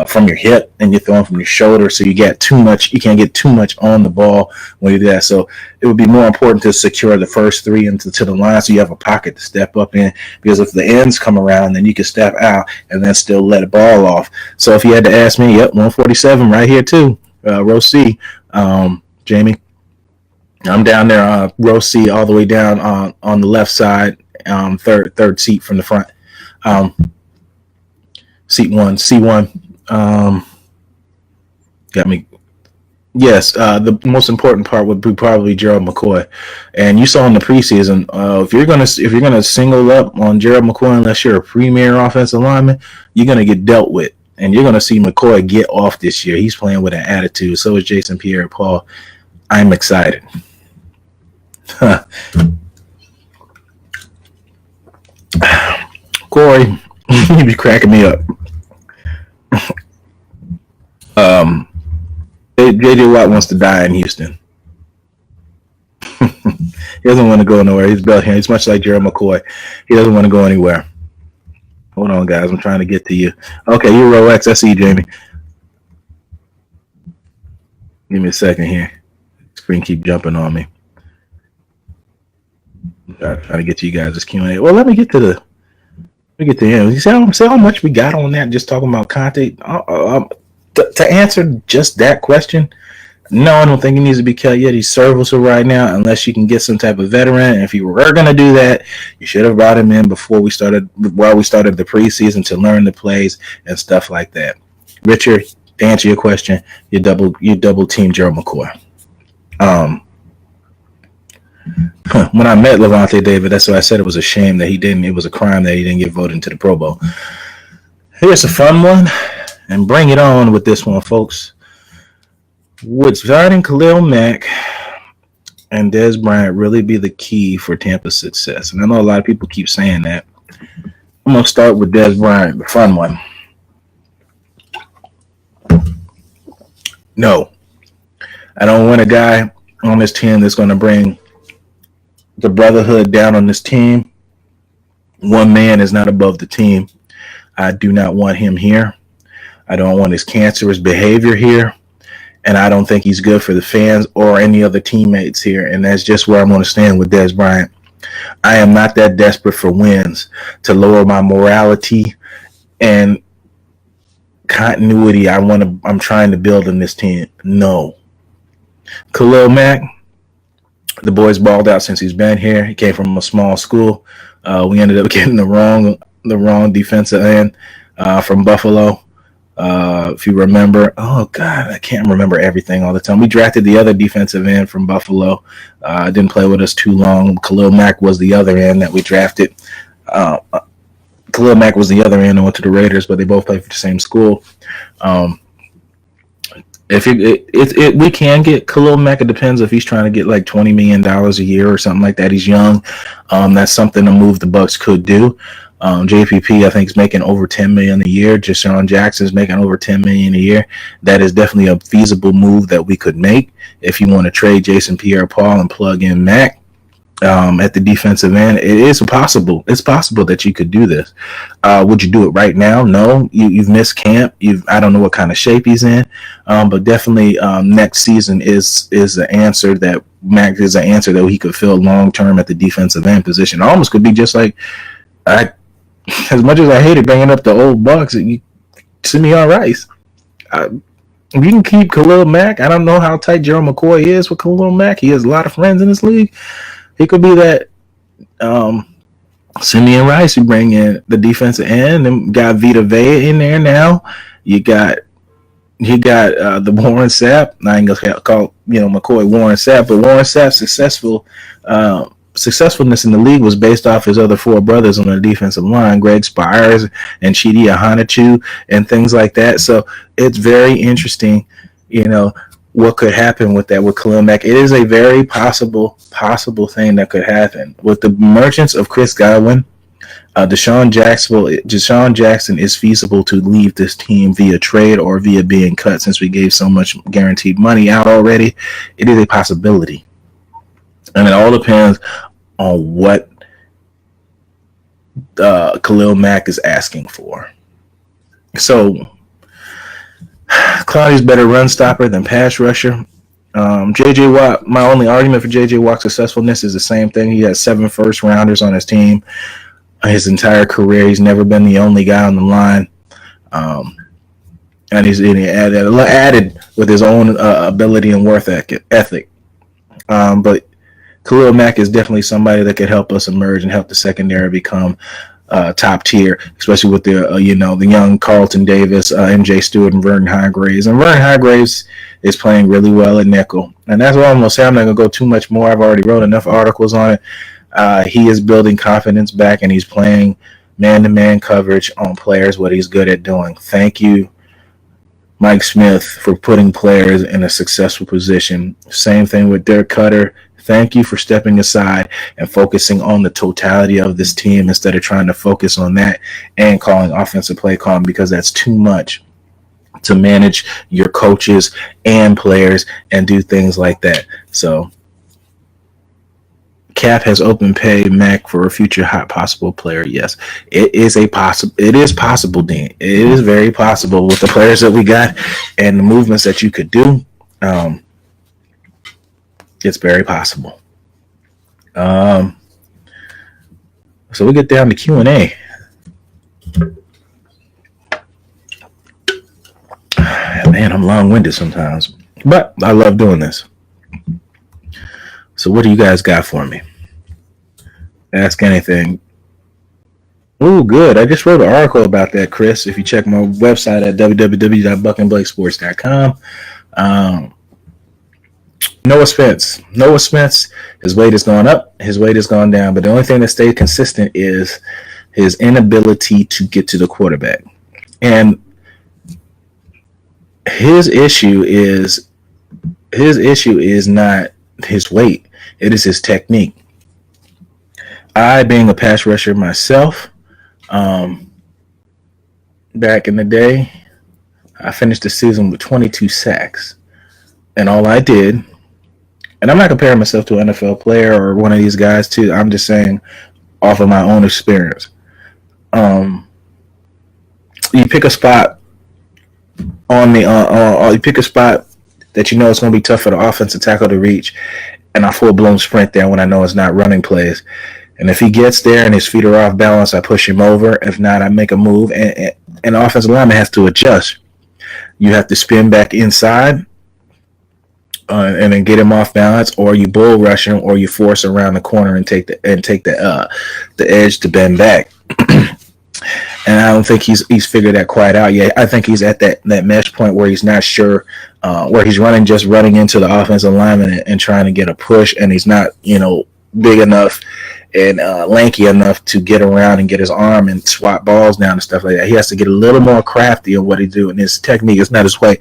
from your hip and you're throwing from your shoulder, so you get too much. You can't get too much on the ball when you do that. So it would be more important to secure the first 3 into the line, so you have a pocket to step up in. Because if the ends come around, then you can step out and then still let a ball off. So if you had to ask me, 147 right here too, row C, Jamie. I'm down there, row C, all the way down on the left side, third seat from the front. Seat 1, C1. Got me. Yes, the most important part would be probably Gerald McCoy, and you saw in the preseason. If you're gonna single up on Gerald McCoy, unless you're a premier offensive lineman, you're gonna get dealt with, and you're gonna see McCoy get off this year. He's playing with an attitude. So is Jason Pierre-Paul. I'm excited. Corey, you be cracking me up. JJ Watt wants to die in Houston. He doesn't want to go nowhere. He's built here. He's much like Gerald McCoy. He doesn't want to go anywhere. Hold on, guys. I'm trying to get to you. Okay, you're row X. I see you, Jamie. Give me a second here. Screen keep jumping on me. Trying to get to you guys' Q&A. Well, let me get to him. You see how much we got on that just talking about Conte? To answer just that question, no, I don't think he needs to be cut yet. He's serviceable right now, unless you can get some type of veteran. And if you were going to do that, you should have brought him in while we started the preseason to learn the plays and stuff like that. Richard, to answer your question, you double team Gerald McCoy. when I met Levante David, that's why I said it was a shame that it was a crime that he didn't get voted into the Pro Bowl. Here's a fun one, and bring it on with this one, folks. Would starting Khalil Mack and Dez Bryant really be the key for Tampa's success? And I know a lot of people keep saying that. I'm going to start with Dez Bryant, the fun one. No. I don't want a guy on this team that's going to bring the brotherhood down on this team. One man is not above the team. I do not want him here. I don't want his cancerous behavior here. And I don't think he's good for the fans or any other teammates here. And that's just where I'm going to stand with Dez Bryant. I am not that desperate for wins to lower my morality and continuity I'm trying to build in this team. No. Khalil Mack, the boy's balled out since he's been here. He came from a small school. We ended up getting the wrong defensive end from Buffalo. If you remember, oh God, I can't remember everything all the time. We drafted the other defensive end from Buffalo. Didn't play with us too long. Khalil Mack was the other end that we drafted. Khalil Mack was the other end and went to the Raiders, but they both played for the same school. We can get Khalil Mack. It depends if he's trying to get like $20 million a year or something like that. He's young. That's something a move the Bucs could do. JPP, I think, is making over $10 million a year. Deshaun Jackson is making over $10 million a year. That is definitely a feasible move that we could make if you want to trade Jason Pierre-Paul and plug in Mack at the defensive end. It is possible. It's possible that you could do this. Would you do it right now? No. You've missed camp. I don't know what kind of shape he's in, but definitely next season is the answer that Mack is an answer that he could fill long term at the defensive end position. It almost could be just like as much as I hated bringing up the old Bucs, Simeon Rice. You can keep Khalil Mack. I don't know how tight Gerald McCoy is with Khalil Mack. He has a lot of friends in this league. He could be that Simeon Rice. You bring in the defensive end and got Vita Vea in there now. You got the Warren Sapp. I ain't gonna call McCoy Warren Sapp, but Warren Sapp's successfulness in the league was based off his other four brothers on the defensive line, Greg Spires and Chidi Ahanachu and things like that. So it's very interesting, what could happen with that with Khalil Mack. It is a very possible thing that could happen with the emergence of Chris Godwin. Deshaun Jackson is feasible to leave this team via trade or via being cut, since we gave so much guaranteed money out already. It is a possibility. And it all depends on what Khalil Mack is asking for. So, Clowney's better run stopper than pass rusher. J.J. Watt, my only argument for J.J. Watt's successfulness is the same thing. He has 7 first-rounders on his team his entire career. He's never been the only guy on the line. And he's added with his own ability and worth ethic. But Khalil Mack is definitely somebody that could help us emerge and help the secondary become top tier, especially with the young Carlton Davis, MJ Stewart, and Vernon Hargraves. And Vernon Hargraves is playing really well at nickel. And that's what I'm going to say. I'm not going to go too much more. I've already wrote enough articles on it. He is building confidence back, and he's playing man-to-man coverage on players, what he's good at doing. Thank you, Mike Smith, for putting players in a successful position. Same thing with Dirk Cutter. Thank you for stepping aside and focusing on the totality of this team instead of trying to focus on that and calling offensive play calling, because that's too much to manage your coaches and players and do things like that. So Cap has open pay Mac for a future hot possible player. Yes, it is possible, Dean. It is very possible with the players that we got and the movements that you could do. It's very possible. So we get down to Q&A. Man, I'm long-winded sometimes, but I love doing this. So what do you guys got for me? Ask anything. Oh, good. I just wrote an article about that, Chris. If you check my website at www.BUCnBLAKE'S.com. Noah Spence. Noah Spence, his weight has gone up, his weight has gone down, but the only thing that stayed consistent is his inability to get to the quarterback. And his issue is not his weight, it is his technique. I, being a pass rusher myself, back in the day, I finished the season with 22 sacks. And all I did, and I'm not comparing myself to an NFL player or one of these guys too, I'm just saying off of my own experience. You pick a spot you pick a spot that you know it's going to be tough for the offensive tackle to reach, and I full-blown sprint there when I know it's not running plays. And if he gets there and his feet are off balance, I push him over. If not, I make a move, and the offensive lineman has to adjust. You have to spin back inside and then get him off balance, or you bull rush him, or you force around the corner and take the edge to bend back. And I don't think he's figured that quite out yet. I think he's at that mesh point where he's not sure, where he's running into the offensive lineman and trying to get a push, and he's not, big enough and lanky enough to get around and get his arm and swat balls down and stuff like that. He has to get a little more crafty in what he do, and his technique is not his way.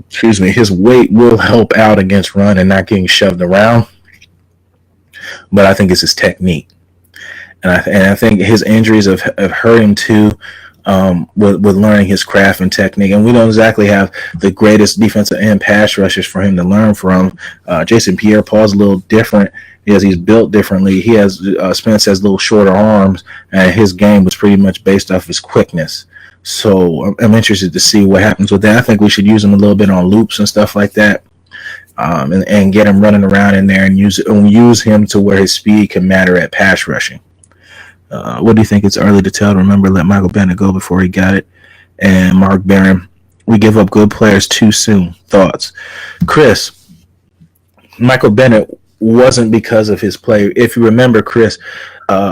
Excuse me. His weight will help out against run and not getting shoved around, but I think it's his technique. And I think his injuries have hurt him too, with learning his craft and technique. And we don't exactly have the greatest defensive end pass rushers for him to learn from. Jason Pierre-Paul's a little different because he's built differently. He has Spence has little shorter arms, and his game was pretty much based off his quickness. So I'm interested to see what happens with that. I think we should use him a little bit on loops and stuff like that. And get him running around in there and use him to where his speed can matter at pass rushing. What do you think? It's early to tell. Remember, let Michael Bennett go before he got it. And Mark Barron, we give up good players too soon. Thoughts? Chris, Michael Bennett wasn't because of his play. If you remember, Chris,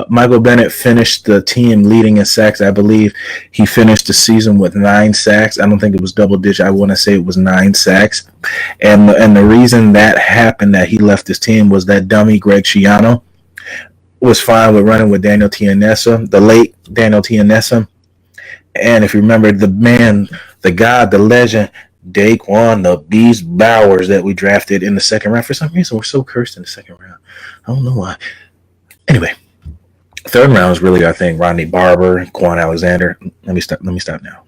Michael Bennett finished the team leading in sacks. I believe he finished the season with 9 sacks. I don't think it was double digit. I want to say it was 9 sacks. And the reason that happened, that he left his team, was that dummy Greg Schiano was fine with running with Daniel Tianessa, the late Daniel Tianessa. And if you remember, the man, the god, the legend, Daquan the Beast Bowers, that we drafted in the second round. For some reason, we're so cursed in the second round. I don't know why. Anyway, third round is really our thing. Rodney Barber, Quan Alexander. Let me stop now.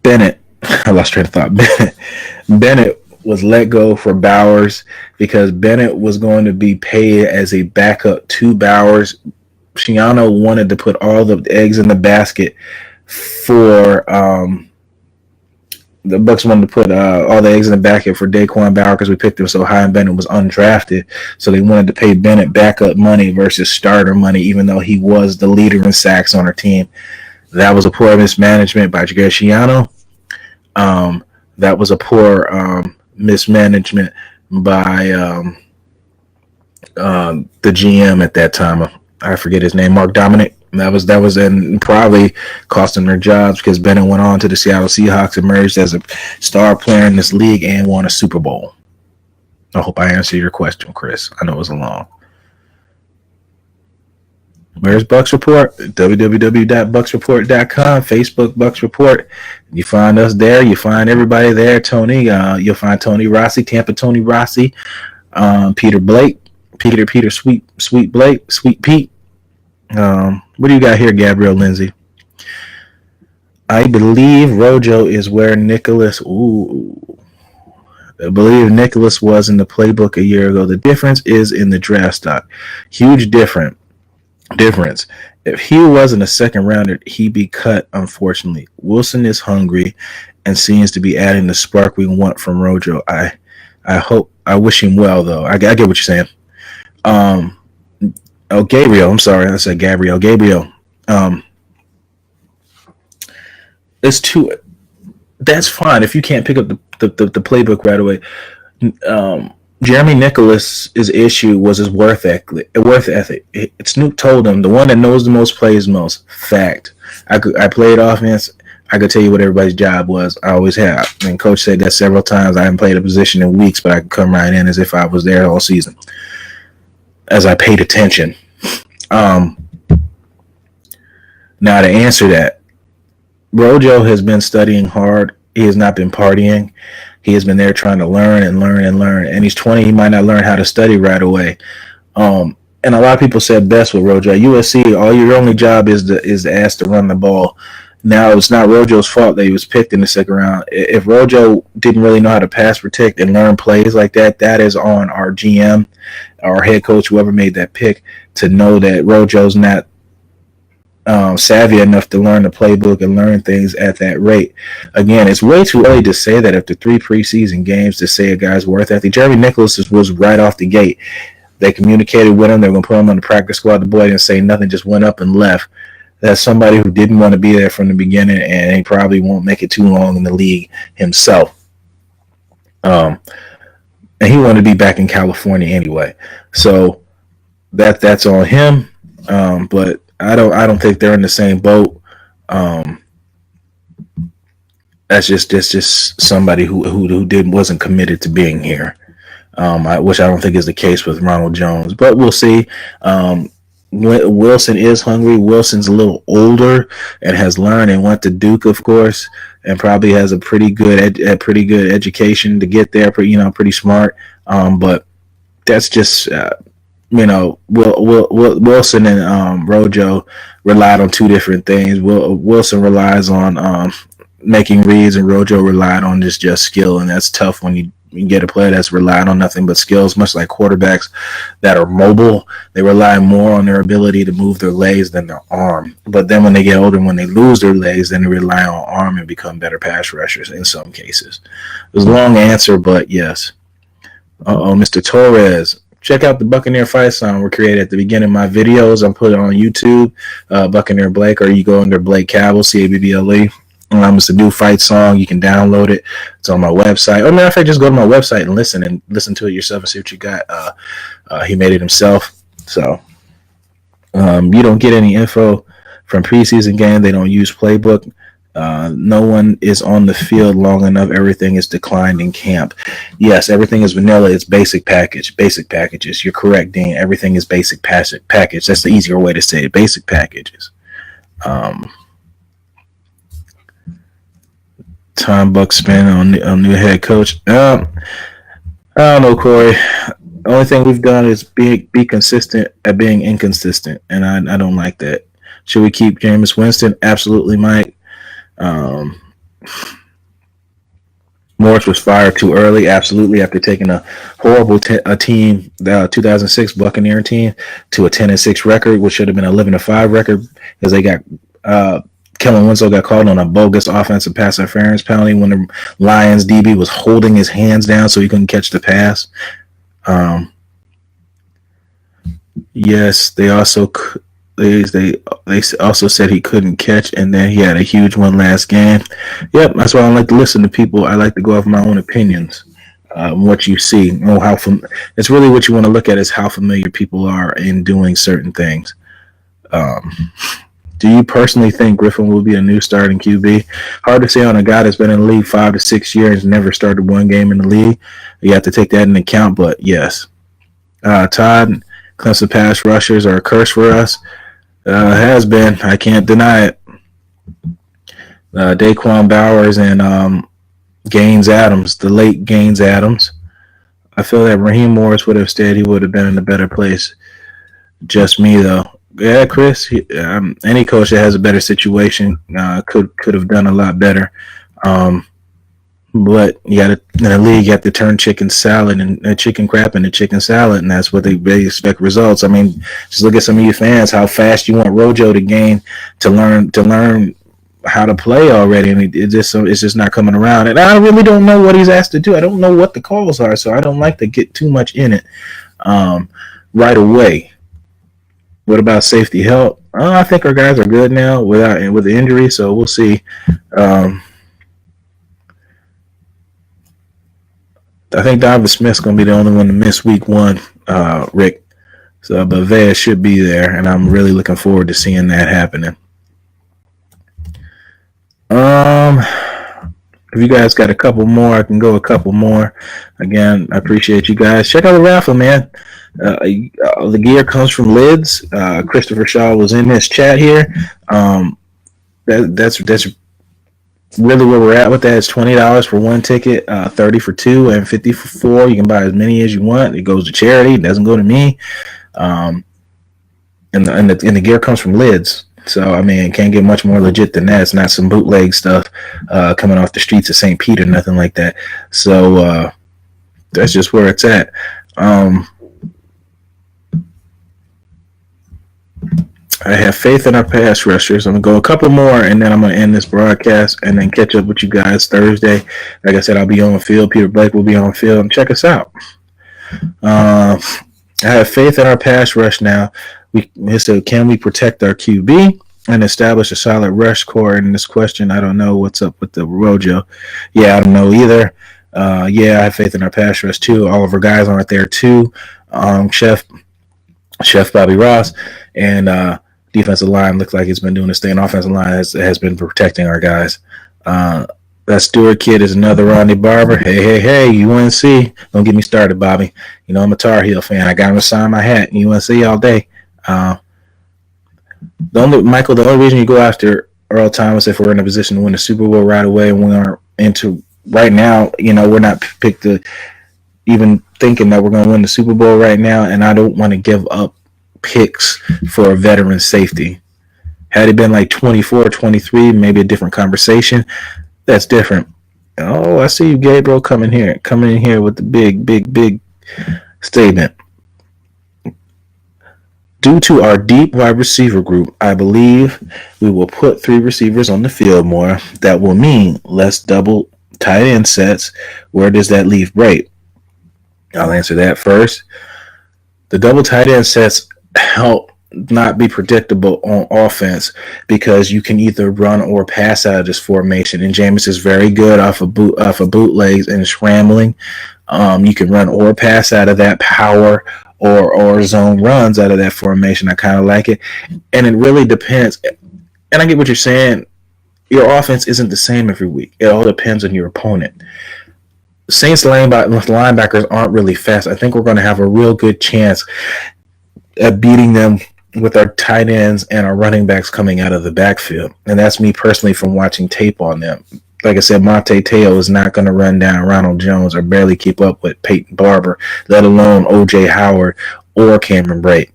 Bennett. I lost train of thought. Bennett was let go for Bowers because Bennett was going to be paid as a backup to Bowers. Schiano wanted to put all the eggs in the basket for the Bucs wanted to put all the eggs in the basket for Daquan Bauer because we picked him so high and Bennett was undrafted. So they wanted to pay Bennett backup money versus starter money, even though he was the leader in sacks on our team. That was a poor mismanagement by Greg Schiano. That was a poor mismanagement by the GM at that time. I forget his name, Mark Dominic. That was and probably costing their jobs because Bennett went on to the Seattle Seahawks, emerged as a star player in this league, and won a Super Bowl. I hope I answered your question, Chris. I know it was long. Where's Bucs Report? www.bucsreport.com, Facebook Bucs Report. You find us there. You find everybody there. Tony, you'll find Tony Rossi, Tampa Tony Rossi, Peter Blake, Peter Sweet Blake, Sweet Pete. What do you got here, Gabrielle Lindsay? I believe Rojo is where Nicholas. I believe Nicholas was in the playbook a year ago. The difference is in the draft stock. Huge difference. If he wasn't a second rounder, he'd be cut, unfortunately. Wilson is hungry and seems to be adding the spark we want from Rojo. I wish him well, though. I get what you're saying. Gabriel. I'm sorry. I said Gabriel. It's too. That's fine if you can't pick up the playbook right away. Jeremy Nicholas's issue was his worth ethic. Snoop told him the one that knows the most plays most. Fact. I played offense. I could tell you what everybody's job was. I always have. And Coach said that several times. I haven't played a position in weeks, but I could come right in as if I was there all season, as I paid attention. Now to answer that, Rojo has been studying hard. He has not been partying. He has been there trying to learn and learn and learn. And he's 20. He might not learn how to study right away. And a lot of people said best with Rojo. At USC, your only job is to ask to run the ball. Now, it's not Rojo's fault that he was picked in the second round. If Rojo didn't really know how to pass protect and learn plays like that, that is on our GM, our head coach, whoever made that pick, to know that Rojo's not savvy enough to learn the playbook and learn things at that rate. Again, it's way too early to say that after 3 preseason games to say a guy's worth ethic. Jeremy Nicholas was right off the gate. They communicated with him. They were going to put him on the practice squad. The boy didn't say nothing, just went up and left. That's somebody who didn't want to be there from the beginning, and he probably won't make it too long in the league himself. And he wanted to be back in California anyway. So that's on him. But I don't think they're in the same boat. That's just somebody who wasn't committed to being here. Which I don't think is the case with Ronald Jones, but we'll see. Wilson is hungry. Wilson's a little older and has learned and went to Duke, of course, and probably has a pretty good education to get there. Pretty smart. But that's just Wilson and Rojo relied on two different things. Wilson relies on making reads, and Rojo relied on just skill, and that's tough when you get a player that's relied on nothing but skills, much like quarterbacks that are mobile. They rely more on their ability to move their legs than their arm. But then when they get older, when they lose their legs, then they rely on arm and become better pass rushers in some cases. It was a long answer, but yes. Mr. Torres. Check out the Buccaneer fight song we created at the beginning of my videos. I'm putting it on YouTube, Buccaneer Blake, or you go under Blake Cabble, Cabble. It's a new fight song. You can download it. It's on my website. Or matter of fact, just go to my website and listen to it yourself and see what you got. He made it himself. So you don't get any info from preseason game. They don't use playbook. No one is on the field long enough. Everything is declined in camp. Yes, everything is vanilla. It's basic packages. You're correct, Dean. Everything is basic package. That's the easier way to say it. Basic packages. Time Bucs spend on new head coach. I don't know, Corey. The only thing we've done is be consistent at being inconsistent, and I don't like that. Should we keep Jameis Winston? Absolutely, Mike. Morris was fired too early. Absolutely, after taking a horrible team, the 2006 Buccaneer team, to a 10-6 record, which should have been an 11-5 record, because they got Kellen Winslow got called on a bogus offensive pass interference penalty when the Lions DB was holding his hands down so he couldn't catch the pass. Yes, they also said he couldn't catch, and then he had a huge one last game. Yep, that's why I don't like to listen to people. I like to go off my own opinions. What you see, it's really what you want to look at is how familiar people are in doing certain things. Do you personally think Griffin will be a new starting QB? Hard to say on a guy that's been in the league 5 to 6 years, never started one game in the league. You have to take that into account, but yes. Todd, Clemson pass rushers are a curse for us. Has been. I can't deny it. Daquan Bowers and Gaines Adams, the late Gaines Adams. I feel that Raheem Morris would have stayed. He would have been in a better place. Just me, though. Yeah, Chris, any coach that has a better situation could have done a lot better. But you got to, in the league, you have to turn chicken salad and chicken crap into chicken salad, and that's what they expect results. I mean, just look at some of you fans, how fast you want Rojo to learn how to play already, and it's just not coming around. And I really don't know what he's asked to do. I don't know what the calls are, so I don't like to get too much in it right away. What about safety help? I think our guys are good now with the injury, so we'll see. I think Donovan Smith's going to be the only one to miss week 1, Rick. So, but Vaz should be there, and I'm really looking forward to seeing that happening. If you guys got a couple more, I can go a couple more. Again, I appreciate you guys. Check out the raffle, man. The gear comes from Lids. Christopher Shaw was in this chat here. That's really where we're at with that. It's $20 for one ticket, $30 for two, and $50 for four. You can buy as many as you want. It goes to charity. It doesn't go to me. And the gear comes from Lids. So, I mean, can't get much more legit than that. It's not some bootleg stuff coming off the streets of St. Pete or nothing like that. So, that's just where it's at. I have faith in our pass rushers. I'm going to go a couple more, and then I'm going to end this broadcast and then catch up with you guys Thursday. Like I said, I'll be on the field. Peter Blake will be on the field. And check us out. I have faith in our pass rush now. Can we protect our QB and establish a solid rush core? In this question, I don't know what's up with the Rojo. Yeah, I don't know either. I have faith in our pass rush too. All of our guys aren't there too. Chef Bobby Ross and defensive line looks like it's been doing its thing. Offensive line has been protecting our guys. That Stewart kid is another Rodney Barber. Hey, UNC. Don't get me started, Bobby. You know I'm a Tar Heel fan. I got him to sign my hat. UNC all day. The only reason you go after Earl Thomas if we're in a position to win the Super Bowl right away, and we aren't into right now, we're not picked to even thinking that we're going to win the Super Bowl right now, and I don't want to give up picks for a veteran safety. Had it been like 24, 23, maybe a different conversation. That's different. Oh, I see you, Gabriel, coming in here with the big statement. Due to our deep wide receiver group, I believe we will put 3 receivers on the field more. That will mean less double tight end sets. Where does that leave Bray? I'll answer that first. The double tight end sets help not be predictable on offense because you can either run or pass out of this formation. And Jameis is very good off of bootlegs and scrambling. You can run or pass out of that power or zone runs out of that formation. I kind of like it. And it really depends. And I get what you're saying. Your offense isn't the same every week. It all depends on your opponent. Saints linebackers aren't really fast. I think we're going to have a real good chance at beating them with our tight ends and our running backs coming out of the backfield. And that's me personally from watching tape on them. Like I said, Monte Teo is not going to run down Ronald Jones or barely keep up with Peyton Barber, let alone O.J. Howard or Cameron Brate.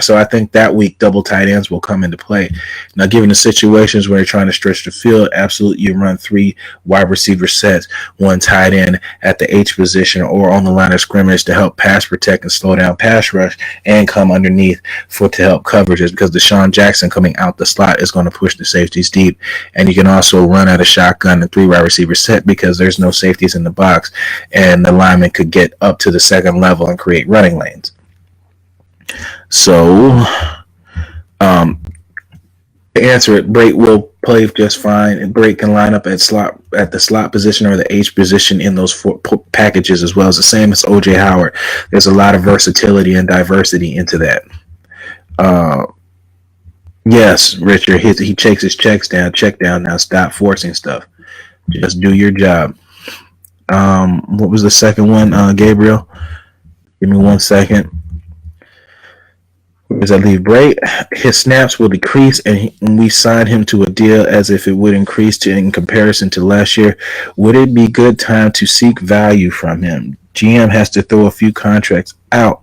So I think that week double tight ends will come into play. Now, given the situations where you're trying to stretch the field, absolutely you run 3 wide receiver sets, 1 tight end at the H position or on the line of scrimmage to help pass protect and slow down pass rush and come underneath to help coverages because Deshaun Jackson coming out the slot is going to push the safeties deep. And you can also run out of shotgun and 3 wide receiver set because there's no safeties in the box and the lineman could get up to the second level and create running lanes. So, to answer it, Brate will play just fine, and Brate can line up at the slot position or the H position in those 4 packages as well. It's the same as O.J. Howard. There's a lot of versatility and diversity into that. Yes, Richard, he checks his checks down. Check down now. Stop forcing stuff. Just do your job. What was the second one, Gabriel? Give me 1 second. Where does that leave Bray? His snaps will decrease, and we signed him to a deal as if it would increase in comparison to last year. Would it be good time to seek value from him? GM has to throw a few contracts out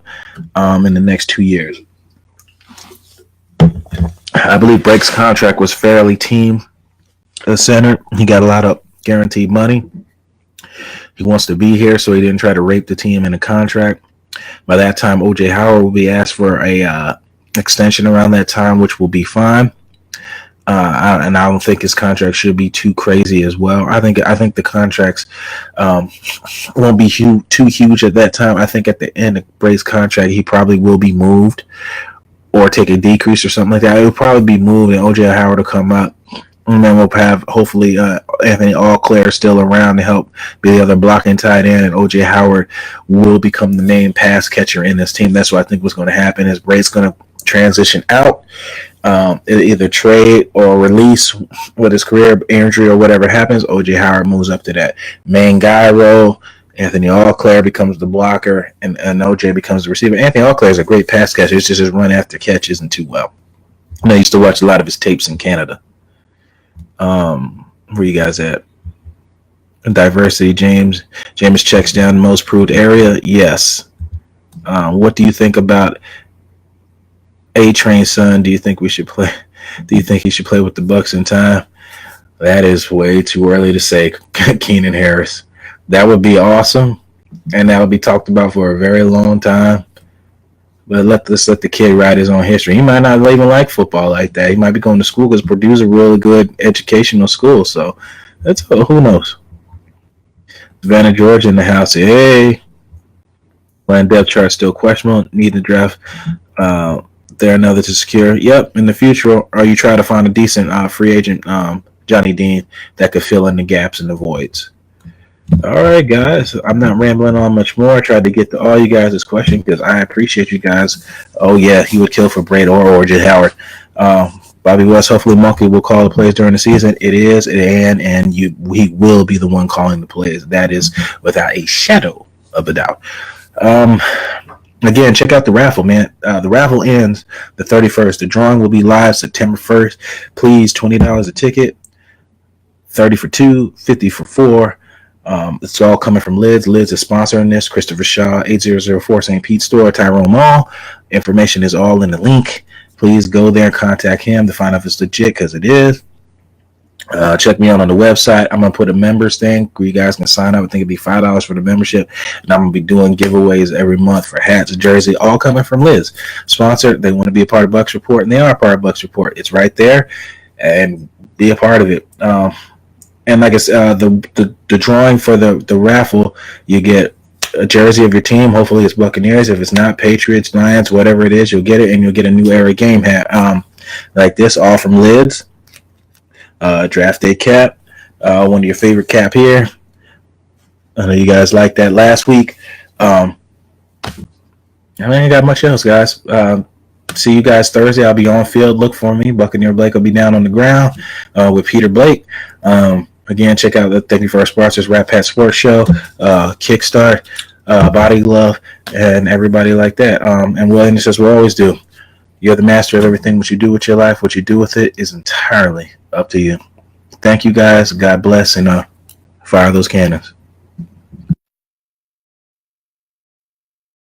in the next 2 years. I believe Brake's contract was fairly team-centered. He got a lot of guaranteed money. He wants to be here, so he didn't try to rape the team in a contract. By that time, O.J. Howard will be asked for a extension around that time, which will be fine. And I don't think his contract should be too crazy as well. I think the contracts won't be too huge at that time. I think at the end of Bray's contract, he probably will be moved or take a decrease or something like that. It will probably be moved, and O.J. Howard will come up. And then we'll have, hopefully, Anthony Allclair still around to help be the other blocking tight end, and O.J. Howard will become the main pass catcher in this team. That's what I think was going to happen, is Bray's going to transition out, either trade or release with his career injury or whatever happens, OJ Howard moves up to that main guy role. Anthony Allclair becomes the blocker, and OJ becomes the receiver. Anthony Allclair is a great pass catcher. It's just his run after catch isn't too well. I used to watch a lot of his tapes in Canada. Where you guys at? Diversity, James checks down the most proved area. Yes. What do you think about A-Train's son? Do you think we should play? Do you think he should play with the Bucs in time? That is way too early to say. Keenan Harris. That would be awesome, and that would be talked about for a very long time. But let's let the kid write his own history. He might not even like football like that. He might be going to school because Purdue's a really good educational school. So that's who knows. Savannah, Georgia in the house. Hey, land depth chart still questionable. Need to draft. There another to secure. Yep. In the future, are you trying to find a decent free agent, Johnny Dean, that could fill in the gaps and the voids? All right, guys. I'm not rambling on much more. I tried to get to all you guys' questions because I appreciate you guys. Oh, yeah, he would kill for Braid or OJ Howard. Bobby West, hopefully Monkey will call the plays during the season. It is, and he will be the one calling the plays. That is without a shadow of a doubt. Again, check out the raffle, man. The raffle ends the 31st. The drawing will be live September 1st. Please, $20 a ticket, 30 for 2, 50 for 4. It's all coming from Lids. Lids is sponsoring this. Christopher Shaw, 8004 St. Pete Store, Tyrone Mall. Information is all in the link. Please go there and contact him to find out if it's legit, because it is. Check me out on the website. I'm going to put a members thing where you guys can sign up. I think it'd be $5 for the membership. And I'm going to be doing giveaways every month for hats, jersey, all coming from Liz. Sponsored. They want to be a part of Bucs Report, and they are a part of Bucs Report. It's right there, and be a part of it. And like I said, the drawing for the raffle, you get a jersey of your team. Hopefully it's Buccaneers. If it's not, Patriots, Giants, whatever it is, you'll get it, and you'll get a new era game hat like this, all from Lids. Draft day cap, one of your favorite cap here. I know you guys liked that last week. I ain't got much else, guys. See you guys Thursday. I'll be on field. Look for me. Buccaneer Blake will be down on the ground with Peter Blake. Again, check out thank you for our sponsors, Rat Pat Sports Show, Kickstart, Body Glove, and everybody like that. And willingness, as we always do. You're the master of everything. What you do with your life, what you do with it is entirely up to you. Thank you, guys. God bless, and fire those cannons.